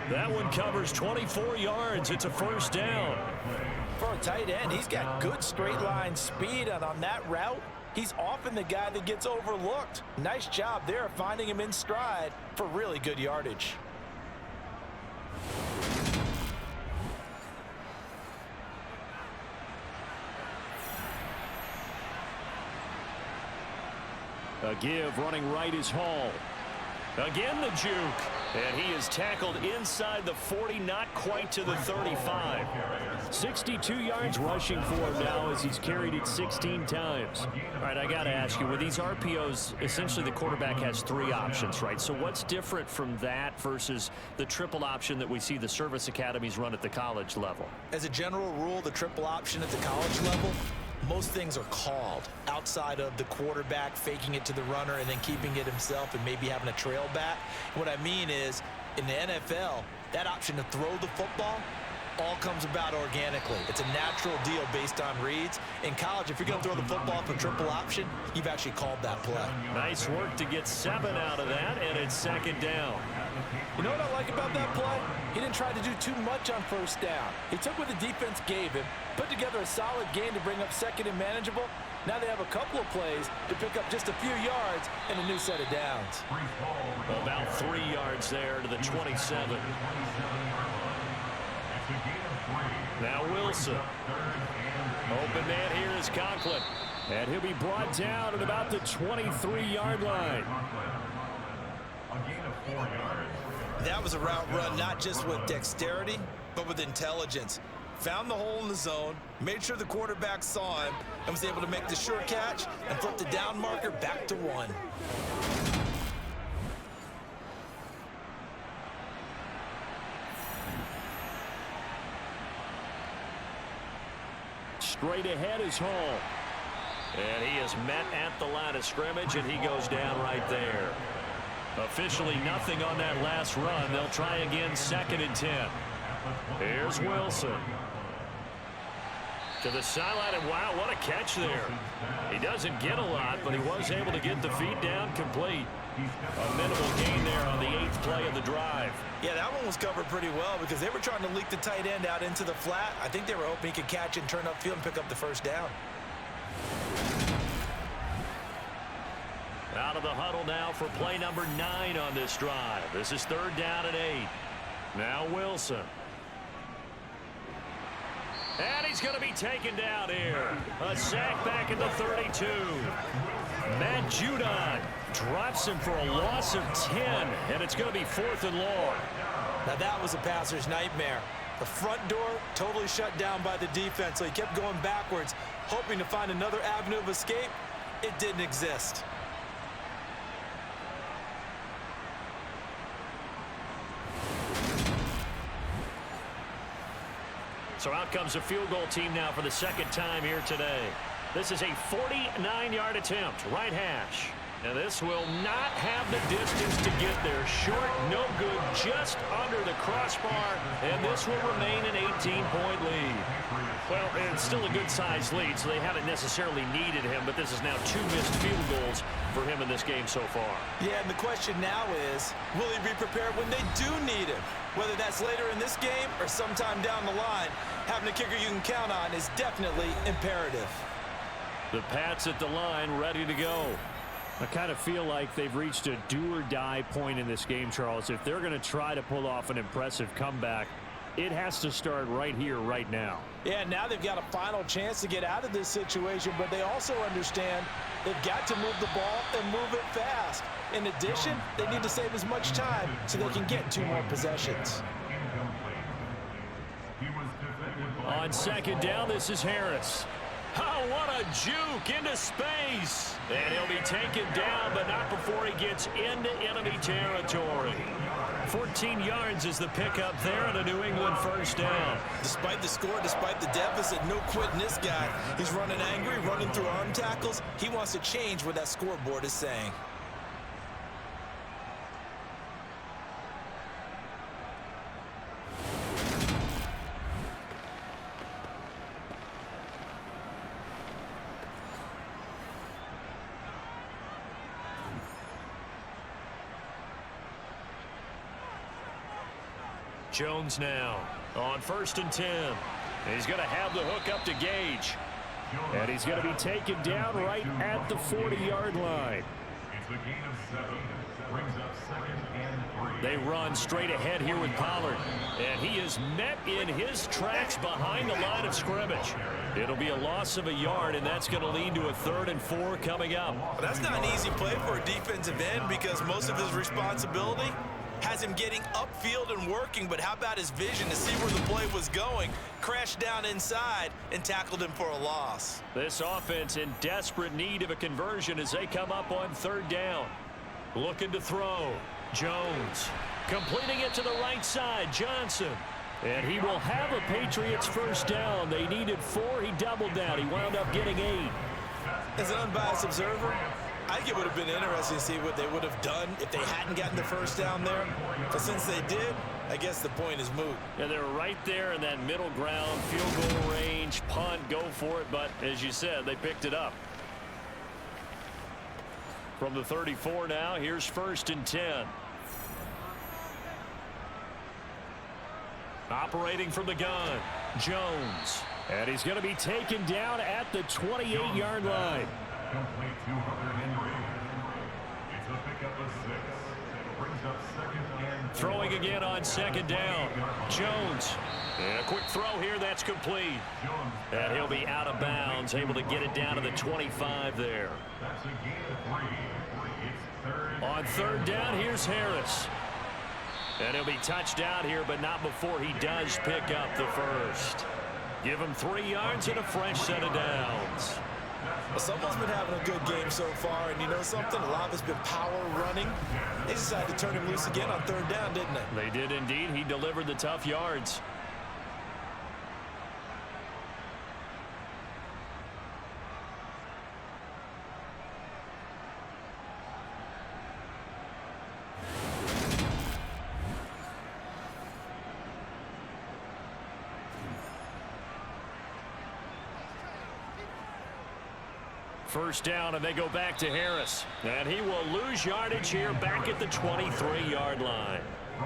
That one covers 24 yards. It's a 1st down. For a tight end, he's got good straight line speed, and on that route, he's often the guy that gets overlooked. Nice job there of finding him in stride for really good yardage. A give running right is Hall. Again the juke. And he is tackled inside the 40, not quite to the 35. 62 yards rushing for him now as he's carried it 16 times. All right, I got to ask you, with these RPOs, essentially the quarterback has 3 options, right? So what's different from that versus the triple option that we see the service academies run at the college level? As a general rule, the triple option at the college level, most things are called outside of the quarterback faking it to the runner and then keeping it himself and maybe having a trail back. What I mean is, in the NFL, that option to throw the football all comes about organically. It's a natural deal based on reads. In college, if you're going to throw the football for triple option, you've actually called that play. Nice work to get 7 out of that, and it's second down. You know what I like about that play? He didn't try to do too much on first down. He took what the defense gave him, put together a solid game to bring up second and manageable. Now they have a couple of plays to pick up just a few yards and a new set of downs. About 3 yards there to the 27. Now Wilson. Open man here is Conklin. And he'll be brought down at about the 23-yard line. That was a route run not just with dexterity, but with intelligence. Found the hole in the zone, made sure the quarterback saw him, and was able to make the short catch and flip the down marker back to 1. Straight ahead is Hall. And he is met at the line of scrimmage, and he goes down right there. Officially nothing on that last run. They'll try again, 2nd and 10. Here's Wilson. To the sideline, and wow, what a catch there. He doesn't get a lot, but he was able to get the feet down complete. A minimal gain there on the 8th play of the drive. Yeah, that one was covered pretty well because they were trying to leak the tight end out into the flat. I think they were hoping he could catch and turn upfield and pick up the first down. Out of the huddle now for play number 9 on this drive. This is 3rd down and 8. Now Wilson. And he's going to be taken down here. A sack back at the 32. Matt Judon drops him for a loss of 10, and it's going to be 4th and long. Now that was a passer's nightmare. The front door totally shut down by the defense, so he kept going backwards, hoping to find another avenue of escape. It didn't exist. So out comes a field goal team now for the 2nd time here today. This is a 49-yard attempt, right hash. And this will not have the distance to get there. Short, no good, just under the crossbar. And this will remain an 18-point lead. Well, it's still a good-sized lead, so they haven't necessarily needed him. But this is now 2 missed field goals for him in this game so far. Yeah, and the question now is, will he be prepared when they do need him? Whether that's later in this game or sometime down the line, having a kicker you can count on is definitely imperative. The Pats at the line, ready to go. I kind of feel like they've reached a do-or-die point in this game, Charles. If they're going to try to pull off an impressive comeback, it has to start right here, right now. Yeah, now they've got a final chance to get out of this situation, but they also understand they've got to move the ball and move it fast. In addition, they need to save as much time so they can get 2 more possessions. On 2nd down, this is Harris. Oh, what a juke into space. And he'll be taken down, but not before he gets into enemy territory. 14 yards is the pickup there and a New England first down. Despite the score, despite the deficit, no quitting this guy. He's running angry, running through arm tackles. He wants to change what that scoreboard is saying. Jones now on 1st and 10. He's going to have the hook up to Gage. And he's going to be taken down right at the 40-yard line. It's a gain of 7. Brings up 2nd and 3. They run straight ahead here with Pollard. And he is met in his tracks behind the line of scrimmage. It'll be a loss of a yard, and that's going to lead to a 3rd and 4 coming up. Well, that's not an easy play for a defensive end because most of his responsibility has him getting upfield and working, but how about his vision to see where the play was going, crashed down inside, and tackled him for a loss. This offense in desperate need of a conversion as they come up on 3rd down. Looking to throw. Jones completing it to the right side. Johnson. And he will have a Patriots first down. They needed 4. He doubled that. He wound up getting 8. As an unbiased observer, I think it would have been interesting to see what they would have done if they hadn't gotten the first down there. But since they did, I guess the point is moot. Yeah, they were right there in that middle ground, field goal range, punt, go for it. But as you said, they picked it up. From the 34 now, here's 1st and 10. Operating from the gun, Jones. And he's going to be taken down at the 28-yard line. Complete 203. It's a pickup of 6. Brings up 2nd and 4. Throwing again on 2nd down. Jones. And a quick throw here. That's complete. And he'll be out of bounds, able to get it down to the 25 there. That's a gain of 3. It's 3rd. On 3rd down, here's Harris. And he'll be touched out here, but not before he does pick up the first. Give him 3 yards and a fresh set of downs. Well, someone's been having a good game so far, and you know something? A lot of it's been power running. They decided to turn him loose again on 3rd down, didn't they? They did indeed. He delivered the tough yards. First down, and they go back to Harris. And he will lose yardage here back at the 23-yard line.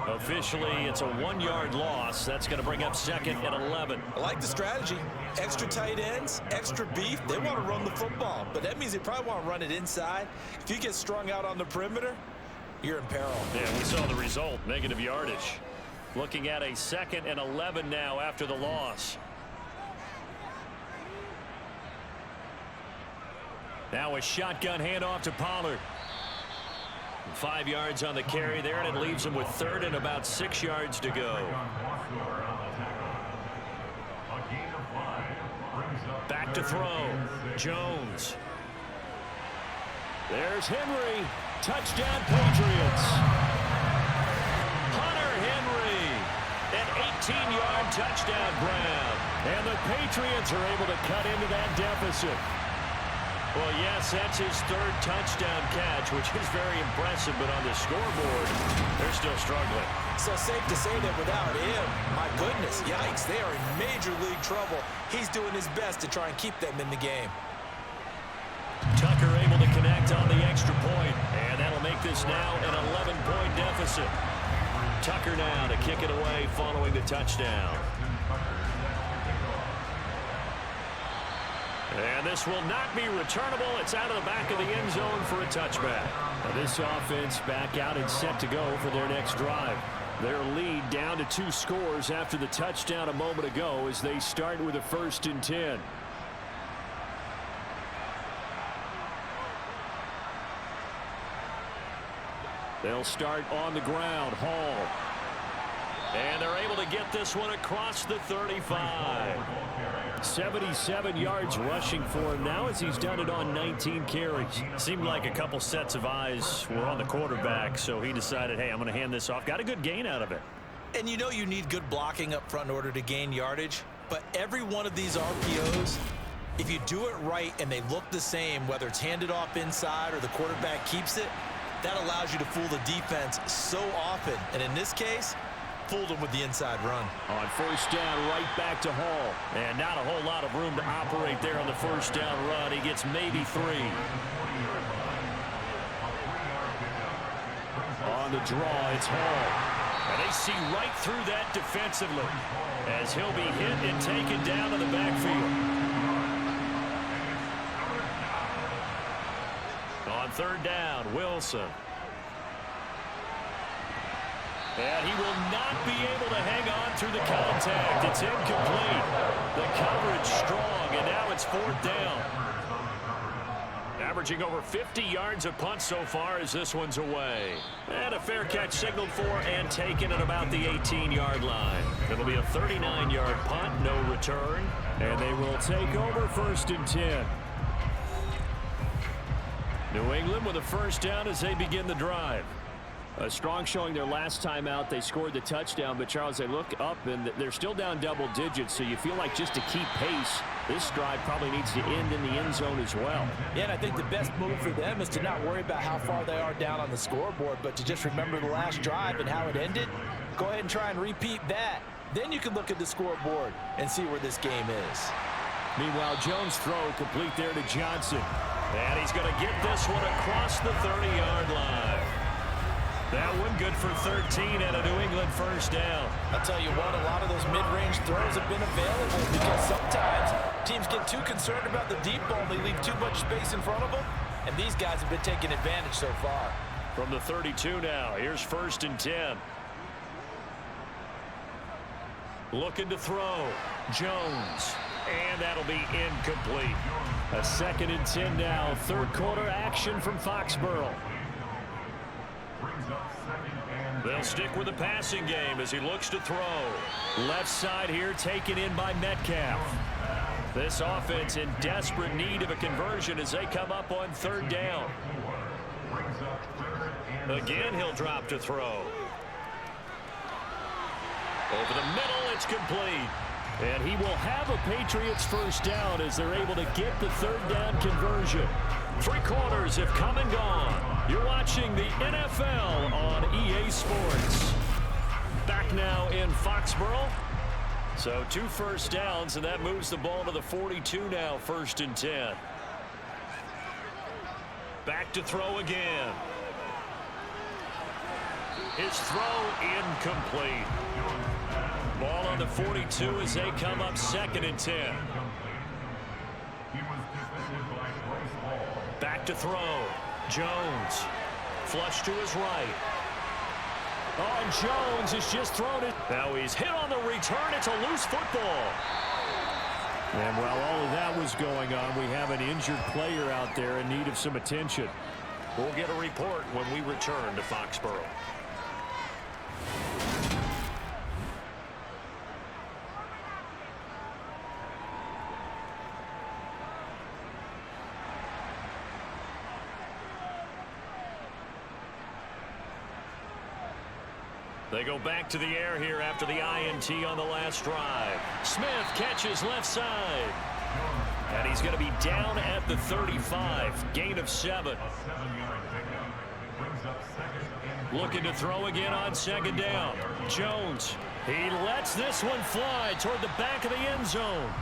Officially, it's a 1-yard loss. That's going to bring up 2nd and 11. I like the strategy. Extra tight ends, extra beef. They want to run the football, but that means they probably want to run it inside. If you get strung out on the perimeter, you're in peril. Yeah, we saw the result, negative yardage. Looking at a 2nd and 11 now after the loss. Now a shotgun handoff to Pollard. 5 yards on the carry there, and it leaves him with 3rd and about 6 yards to go. Back to throw. Jones. There's Henry. Touchdown, Patriots. Hunter Henry. An 18-yard touchdown grab. And the Patriots are able to cut into that deficit. Well, yes, that's his 3rd touchdown catch, which is very impressive, but on the scoreboard, they're still struggling. So safe to say that without him, my goodness, yikes, they are in major league trouble. He's doing his best to try and keep them in the game. Tucker able to connect on the extra point, and that'll make this now an 11-point deficit. Tucker now to kick it away following the touchdown. And this will not be returnable. It's out of the back of the end zone for a touchback. Now this offense back out and set to go for their next drive. Their lead down to 2 scores after the touchdown a moment ago as they start with a 1st and 10. They'll start on the ground. Hall. And they're able to get this one across the 35. 77 yards rushing for him now as he's done it on 19 carries. Seemed like a couple sets of eyes were on the quarterback, so he decided, hey, I'm going to hand this off. Got a good gain out of it. And you know you need good blocking up front in order to gain yardage, but every one of these RPOs, if you do it right and they look the same, whether it's handed off inside or the quarterback keeps it, that allows you to fool the defense so often. And in this case, fooled him with the inside run. On 1st down, right back to Hall. And not a whole lot of room to operate there on the 1st down run. He gets maybe 3. On the draw, it's Hall. And they see right through that defensively as he'll be hit and taken down in the backfield. On 3rd down, Wilson. And he will not be able to hang on through the contact. It's incomplete. The coverage strong, and now it's 4th down. Averaging over 50 yards a punt so far as this one's away. And a fair catch signaled for and taken at about the 18-yard line. It'll be a 39-yard punt, no return. And they will take over 1st and 10. New England with a 1st down as they begin the drive. A strong showing their last time out. They scored the touchdown, but Charles, they look up and they're still down double digits, so you feel like just to keep pace, this drive probably needs to end in the end zone as well. Yeah, and I think the best move for them is to not worry about how far they are down on the scoreboard, but to just remember the last drive and how it ended. Go ahead and try and repeat that. Then you can look at the scoreboard and see where this game is. Meanwhile, Jones' throw complete there to Johnson. And he's going to get this one across the 30-yard line. That one good for 13 and a New England first down. I'll tell you what, a lot of those mid-range throws have been available because sometimes teams get too concerned about the deep ball. They leave too much space in front of them, and these guys have been taking advantage so far. From the 32 now, here's 1st and 10. Looking to throw. Jones. And that'll be incomplete. A 2nd and 10 now. Third quarter action from Foxborough. They'll stick with the passing game as he looks to throw. Left side here taken in by Metcalf. This offense in desperate need of a conversion as they come up on 3rd down. Again, he'll drop to throw. Over the middle, it's complete. And he will have a Patriots first down as they're able to get the 3rd down conversion. 3 quarters have come and gone. You're watching the NFL on EA Sports. Back now in Foxborough. So 2 first downs, and that moves the ball to the 42 now, 1st and 10. Back to throw again. His throw incomplete. Ball on the 42 as they come up 2nd and 10. Back to throw. Jones. Flush to his right. Oh, and Jones has just thrown it. Now he's hit on the return. It's a loose football. And while all of that was going on, we have an injured player out there in need of some attention. We'll get a report when we return to Foxborough. They go back to the air here after the INT on the last drive. Smith catches left side. And he's going to be down at the 35. Gain of 7. Looking to throw again on 2nd down. Jones. He lets this one fly toward the back of the end zone.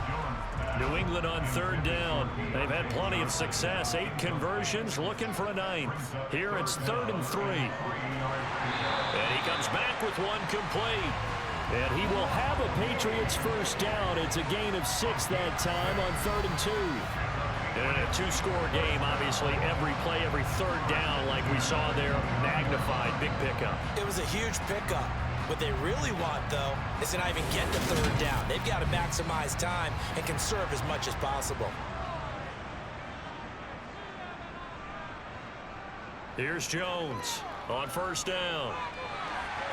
New England on 3rd down. They've had plenty of success. 8 conversions, looking for a 9th. Here it's 3rd and 3. And he comes back with one complete. And he will have a Patriots first down. It's a gain of 6 that time on 3rd and 2. And a 2-score game, obviously, every play, every 3rd down, like we saw there, magnified. Big pickup. It was a huge pickup. What they really want, though, is to not even get to 3rd down. They've got to maximize time and conserve as much as possible. Here's Jones on 1st down.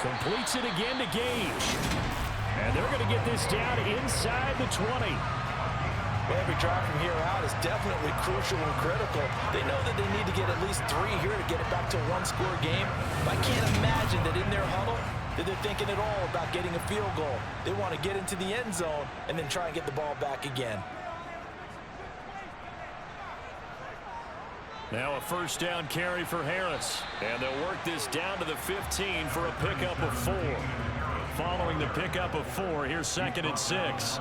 Completes it again to Gage. And they're going to get this down inside the 20. Well, every drive from here out is definitely crucial and critical. They know that they need to get at least 3 here to get it back to a 1-score game. But I can't imagine that in their huddle that they're thinking at all about getting a field goal. They want to get into the end zone and then try and get the ball back again. Now a 1st down carry for Harris. And they'll work this down to the 15 for a pickup of 4. Following the pickup of 4, here's 2nd and 6.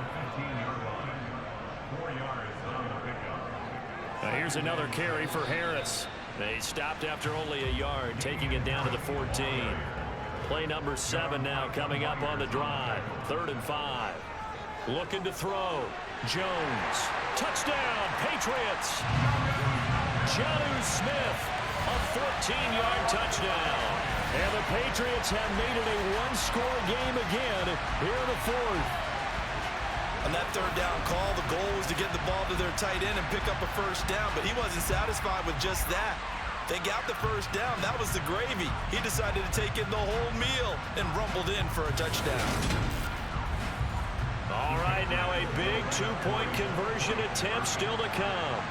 Now here's another carry for Harris. They stopped after only a yard, taking it down to the 14. Play number 7 now coming up on the drive. 3rd and 5. Looking to throw. Jones. Touchdown, Patriots. Jonnu Smith, a 14-yard touchdown. And the Patriots have made it a 1-score game again here in the 4th. On that 3rd down call, the goal was to get the ball to their tight end and pick up a first down, but he wasn't satisfied with just that. They got the first down. That was the gravy. He decided to take in the whole meal and rumbled in for a touchdown. All right, now a big 2-point conversion attempt still to come.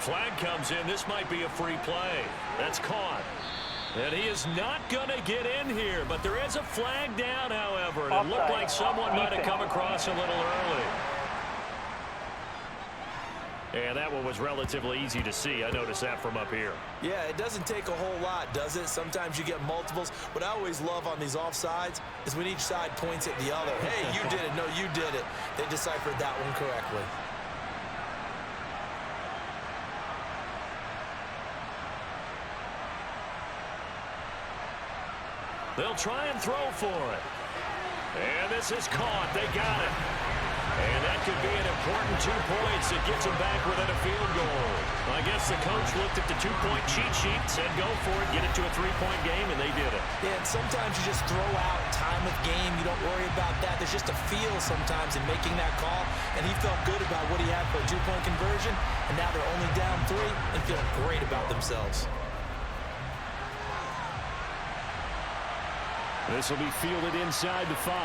Flag comes in. This might be a free play. That's caught. And he is not going to get in here, but there is a flag down, however. And it looked like someone might have come across a little early. And that one was relatively easy to see. I noticed that from up here. Yeah, it doesn't take a whole lot, does it? Sometimes you get multiples. What I always love on these offsides is when each side points at the other. Hey, you did it. No, you did it. They deciphered that one correctly. They'll try and throw for it. And this is caught. They got it. And that could be an important 2 points. It gets them back within a field goal. I guess the coach looked at the 2-point cheat sheet, said go for it, get it to a 3-point game, and they did it. Yeah, and sometimes you just throw out time of game. You don't worry about that. There's just a feel sometimes in making that call, and he felt good about what he had for a 2-point conversion, and now they're only down 3 and feeling great about themselves. This will be fielded inside the 5.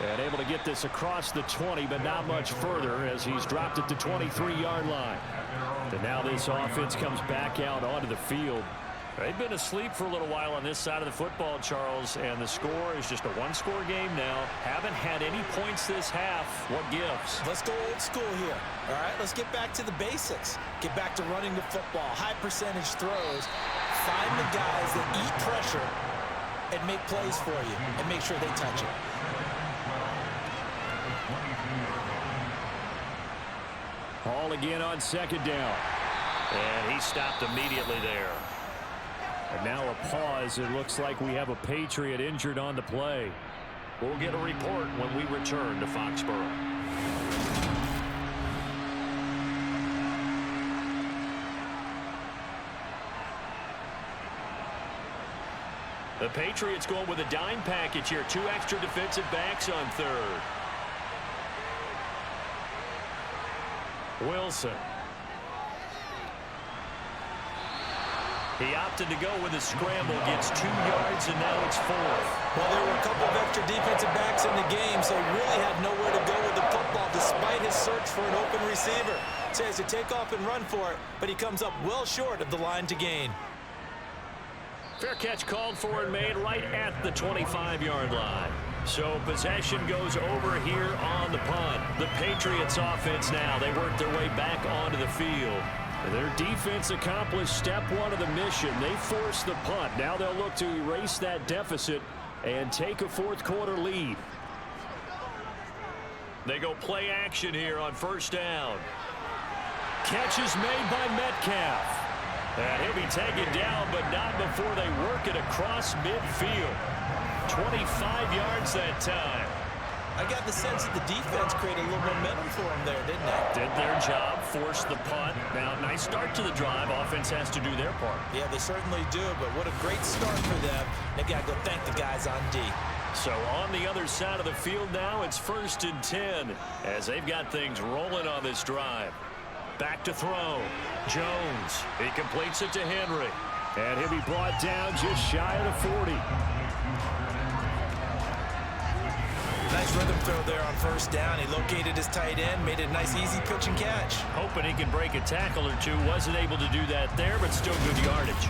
And able to get this across the 20, but not much further as he's dropped it to 23-yard line. And now this offense comes back out onto the field. They've been asleep for a little while on this side of the football, Charles, and the score is just a one-score game now. Haven't had any points this half. What gives? Let's go old school here. All right, let's get back to the basics. Get back to running the football, high percentage throws. Find the guys that eat pressure and make plays for you and make sure they touch it. Hall again on 2nd down. And he stopped immediately there. And now a pause. It looks like we have a Patriot injured on the play. We'll get a report when we return to Foxborough. The Patriots going with a dime package here. 2 extra defensive backs on 3rd. Wilson. He opted to go with a scramble. Gets 2 yards, and now it's 4th. Well, there were a couple of extra defensive backs in the game, so he really had nowhere to go with the football despite his search for an open receiver. So he has to take off and run for it, but he comes up well short of the line to gain. Fair catch called for and made right at the 25-yard line. So possession goes over here on the punt. The Patriots offense now, they work their way back onto the field. Their defense accomplished step 1 of the mission. They forced the punt. Now they'll look to erase that deficit and take a 4th quarter lead. They go play action here on 1st down. Catch is made by Metcalf. And he'll be taken down, but not before they work it across midfield. 25 yards that time. I got the sense that the defense created a little momentum for them there, didn't they? Did their job, forced the punt. Now, nice start to the drive. Offense has to do their part. Yeah, they certainly do, but what a great start for them. They got to go thank the guys on D. So on the other side of the field now, it's 1st and 10 as they've got things rolling on this drive. Back to throw. Jones. He completes it to Henry. And he'll be brought down just shy of the 40. Nice rhythm throw there on 1st down. He located his tight end, made it a nice easy pitch and catch. Hoping he can break a tackle or two. Wasn't able to do that there, but still good yardage.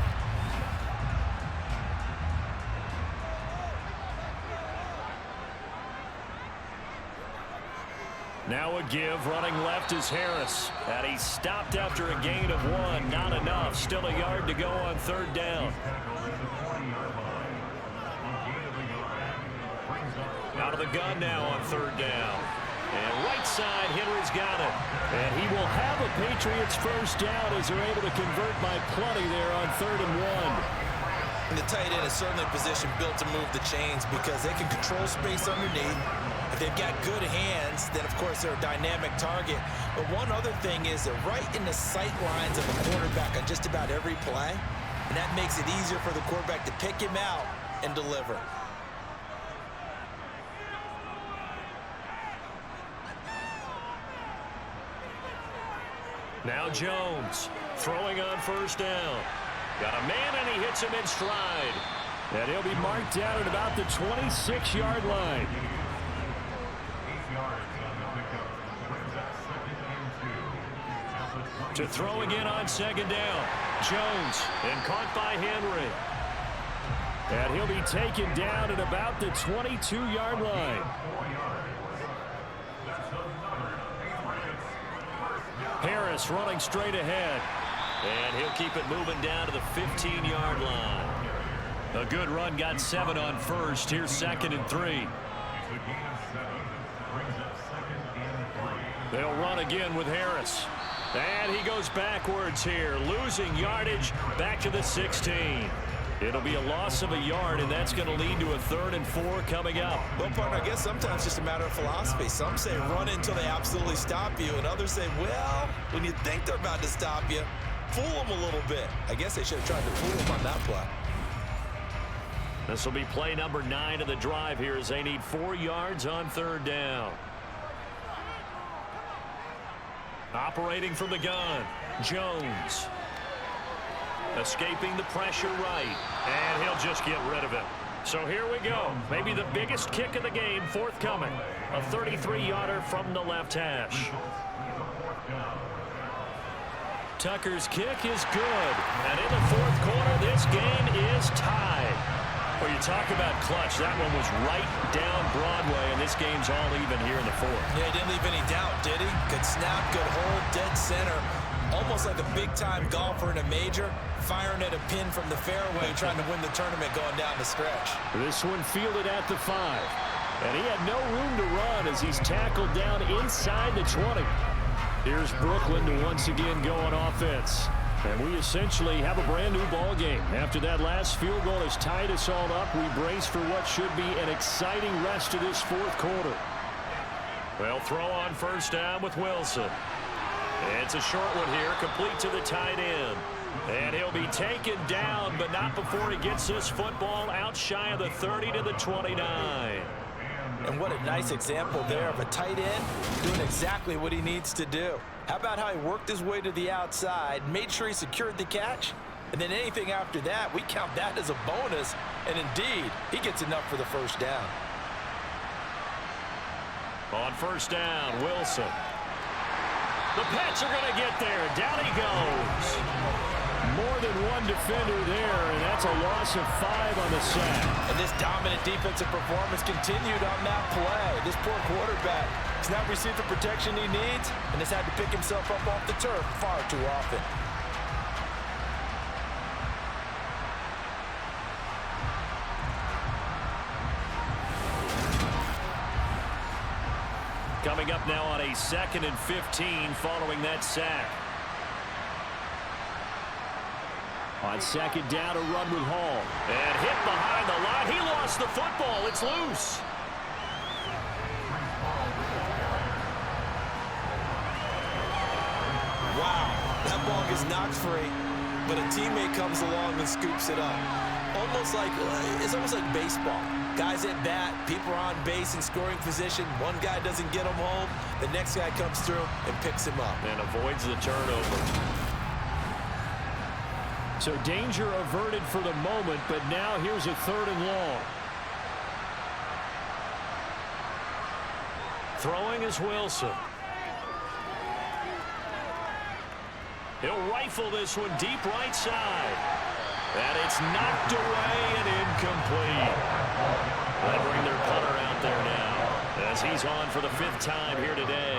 Now a give, running left is Harris. And he stopped after a gain of 1. Not enough. Still a yard to go on 3rd down. Out of the gun now on 3rd down. And right side, Henry's got it. And he will have a Patriots 1st down as they're able to convert by plenty there on 3rd and 1. And the tight end is certainly a position built to move the chains because they can control space underneath. If they've got good hands, then of course they're a dynamic target. But one other thing is they're right in the sight lines of the quarterback on just about every play. And that makes it easier for the quarterback to pick him out and deliver. Now Jones throwing on 1st down. Got a man and he hits him in stride. And he'll be marked down at about the 26-yard line. 8 yards on the pickup. Brings up 2nd and 2. At the To throw again on second down. Jones, and caught by Henry. And he'll be taken down at about the 22-yard line. Harris running straight ahead. And he'll keep it moving down to the 15-yard line. A good run, got 7 on first. Here's 2nd and 3. They'll run again with Harris. And he goes backwards here, losing yardage back to the 16. It'll be a loss of a yard, and that's going to lead to a 3rd and 4 coming up. Well, partner, I guess sometimes it's just a matter of philosophy. Some say run until they absolutely stop you, and others say, well, when you think they're about to stop you, fool them a little bit. I guess they should have tried to fool them on that play. This will be play number 9 of the drive here as they need 4 yards on 3rd down. Operating from the gun, Jones. Escaping the pressure right, and he'll just get rid of it. So here we go. Maybe the biggest kick of the game forthcoming. A 33-yarder from the left hash. Tucker's kick is good. And in the 4th quarter, this game is tied. Well, you talk about clutch. That one was right down Broadway, and this game's all even here in the 4th. Yeah, he didn't leave any doubt, did he? Good snap, good hold, dead center. Almost like a big-time golfer in a major, firing at a pin from the fairway, trying to win the tournament going down the stretch. This one fielded at the 5. And he had no room to run as he's tackled down inside the 20. Here's Brooklyn to once again go on offense. And we essentially have a brand-new ball game. After that last field goal has tied us all up, we brace for what should be an exciting rest of this 4th quarter. They'll throw on 1st down with Wilson. It's a short one here, complete to the tight end. And he'll be taken down, but not before he gets this football out shy of the 30 to the 29. And what a nice example there of a tight end doing exactly what he needs to do. How about how he worked his way to the outside, made sure he secured the catch, and then anything after that, we count that as a bonus. And indeed, he gets enough for the 1st down. On 1st down, Wilson. The Pats are going to get there. Down he goes. More than one defender there, and that's a loss of 5 on the sack. And this dominant defensive performance continued on that play. This poor quarterback has not received the protection he needs and has had to pick himself up off the turf far too often. Coming up now on a 2nd and 15 following that sack. On 2nd down, a run with Hall. And hit behind the line. He lost the football. It's loose. Wow, that ball gets knocked free, but a teammate comes along and scoops it up. It's almost like baseball. Guys at bat, people are on base in scoring position. One guy doesn't get him home. The next guy comes through and picks him up. And avoids the turnover. So danger averted for the moment, but now here's a 3rd and long. Throwing is Wilson. He'll rifle this one deep right side. And it's knocked away and incomplete. They bring their punter out there now as he's on for the 5th time here today.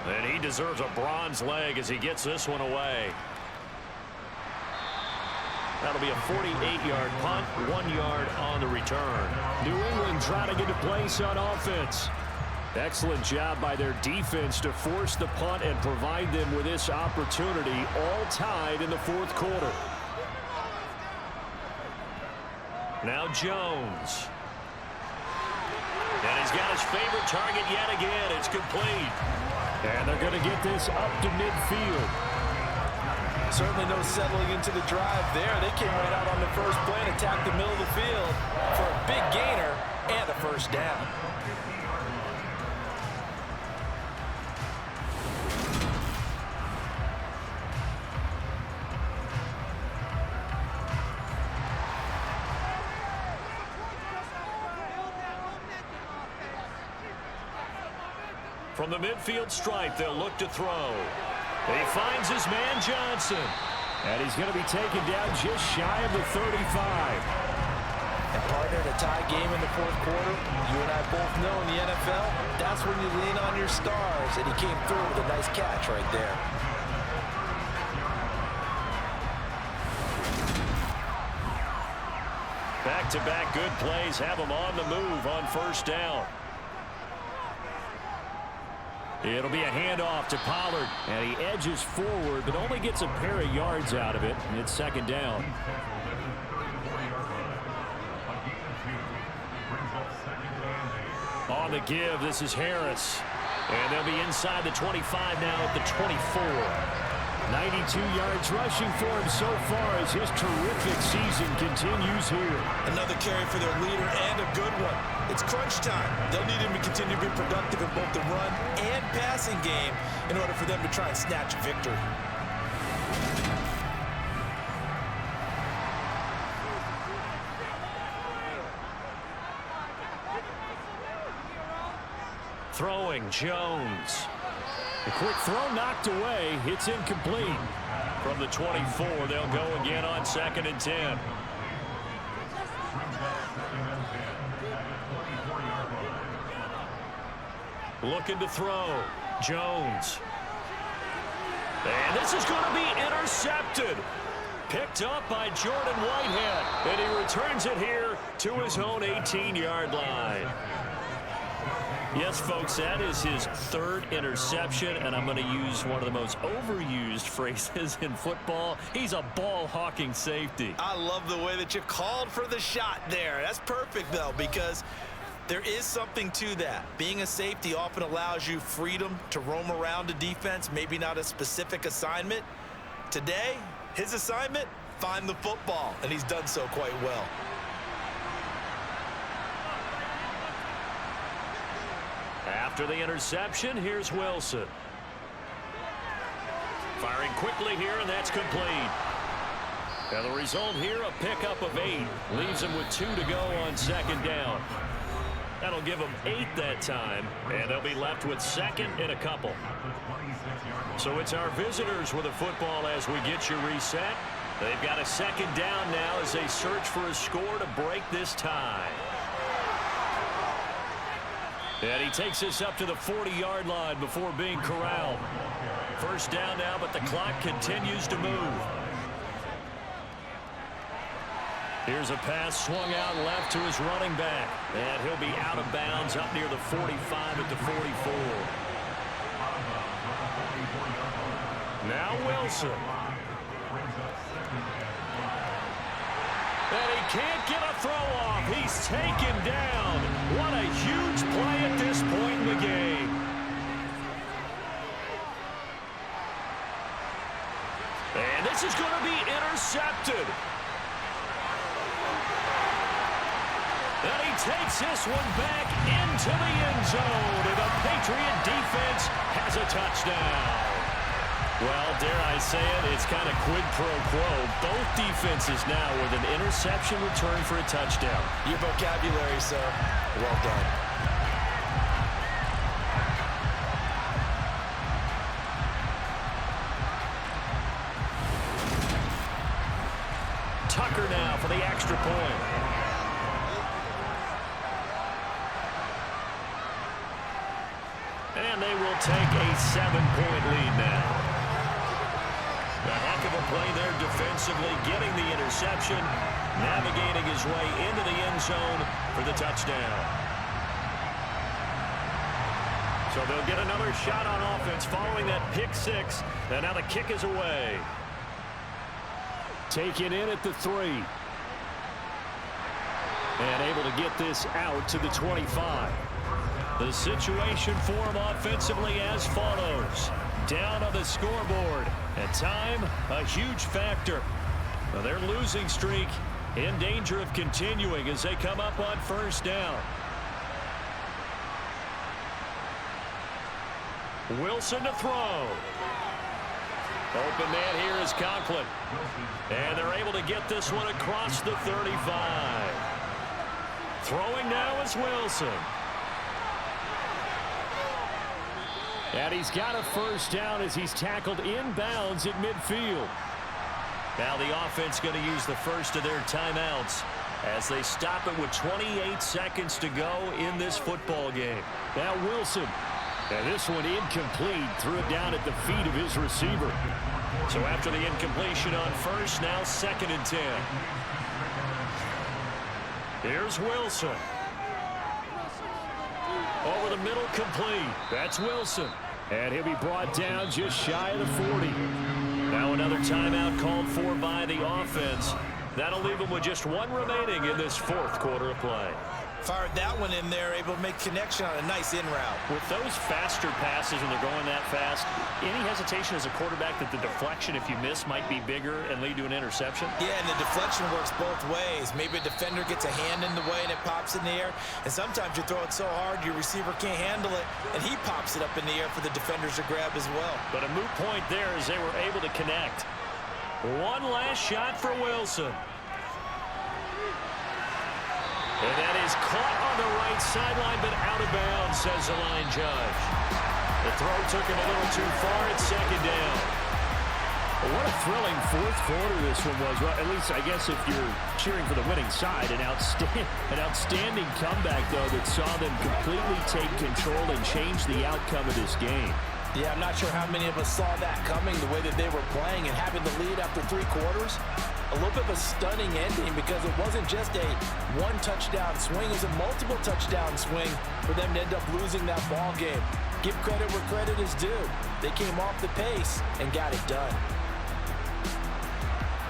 And he deserves a bronze leg as he gets this one away. That'll be a 48-yard punt, 1 yard on the return. New England trying to get a place on offense. Excellent job by their defense to force the punt and provide them with this opportunity, all tied in the 4th quarter. Now Jones. And he's got his favorite target yet again. It's complete. And they're going to get this up to midfield. Certainly no settling into the drive there. They came right out on the first play and attacked the middle of the field for a big gainer and a 1st down. From the midfield stripe, they'll look to throw. He finds his man Johnson. And he's going to be taken down just shy of the 35. And partner, in a tie game in the fourth quarter, you and I both know in the NFL, that's when you lean on your stars. And he came through with a nice catch right there. Back-to-back good plays have him on the move on first down. It'll be a handoff to Pollard, and he edges forward, but only gets a pair of yards out of it, and it's second down. On the give, this is Harris, and they'll be inside the 25 now at the 24. 92 yards rushing for him so far as his terrific season continues here. Another carry for their leader and a good one. It's crunch time. They'll need him to continue to be productive in both the run and passing game in order for them to try and snatch a victory. Throwing, Jones. The quick throw knocked away. It's incomplete. From the 24, they'll go again on 2nd and 10. Looking to throw. Jones. And this is going to be intercepted. Picked up by Jordan Whitehead. And he returns it here to his own 18-yard line. Yes, folks, that is his third interception, and I'm going to use one of the most overused phrases in football. He's a ball-hawking safety. I love the way that you called for the shot there. That's perfect, though, because there is something to that. Being a safety often allows you freedom to roam around a defense, maybe not a specific assignment. Today, his assignment, find the football, and he's done so quite well. After the interception, here's Wilson. Firing quickly here, and that's complete. Now the result here, a pickup of 8. Leaves him with 2 to go on 2nd down. That'll give them 8 that time, and they'll be left with 2nd and a couple. So it's our visitors with a football as we get you reset. They've got a 2nd down now as they search for a score to break this tie. And he takes this up to the 40-yard line before being corralled. First down now, but the clock continues to move. Here's a pass swung out left to his running back. And he'll be out of bounds up near the 45 at the 44. Now Wilson. And he can't get a throw off. He's taken down. What a huge play at this point in the game. And this is going to be intercepted. And he takes this one back into the end zone. And the Patriot defense has a touchdown. Well, dare I say it, it's kind of quid pro quo. Both defenses now with an interception return for a touchdown. Your vocabulary, sir. Well done. Tucker now for the extra point. And they will take a 7-point lead now. A heck of a play there defensively, getting the interception, navigating his way into the end zone for the touchdown. So they'll get another shot on offense following that pick 6, and now the kick is away. Taken in at the 3. And able to get this out to the 25. The situation for him offensively as follows. Down on the scoreboard. At time, a huge factor. Now their losing streak in danger of continuing as they come up on first down. Wilson to throw. Open man here is Conklin. And they're able to get this one across the 35. Throwing now is Wilson. And he's got a first down as he's tackled inbounds at midfield. Now the offense going to use the first of their timeouts as they stop it with 28 seconds to go in this football game. Now Wilson. And this one incomplete. Threw it down at the feet of his receiver. So after the incompletion on first, now 2nd and 10. Here's Wilson. Over the middle, complete. That's Wilson. And he'll be brought down just shy of the 40. Now another timeout called for by the offense. That'll leave them with just one remaining in this 4th quarter of play. Fired that one in there, able to make connection on a nice in route. With those faster passes when they're going that fast, any hesitation as a quarterback that the deflection, if you miss, might be bigger and lead to an interception? Yeah, and the deflection works both ways. Maybe a defender gets a hand in the way and it pops in the air. And sometimes you throw it so hard your receiver can't handle it, and he pops it up in the air for the defenders to grab as well. But a moot point there as they were able to connect. One last shot for Wilson. And that is caught on the right sideline, but out of bounds, says the line judge. The throw took him a little too far. It's 2nd down. Well, what a thrilling 4th quarter this one was. Well, at least, I guess, if you're cheering for the winning side, an outstanding comeback, though, that saw them completely take control and change the outcome of this game. Yeah, I'm not sure how many of us saw that coming, the way that they were playing and having the lead after 3 quarters. A little bit of a stunning ending because it wasn't just a one-touchdown swing. It was a multiple touchdown swing for them to end up losing that ball game. Give credit where credit is due. They came off the pace and got it done.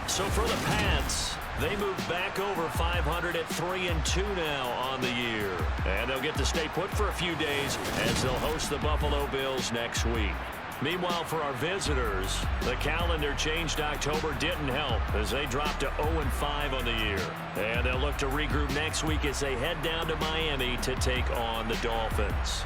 So for the Pats, they move back over 500 at 3-2 now on the year. And they'll get to stay put for a few days as they'll host the Buffalo Bills next week. Meanwhile, for our visitors, the calendar changed. October didn't help as they dropped to 0-5 on the year. And they'll look to regroup next week as they head down to Miami to take on the Dolphins.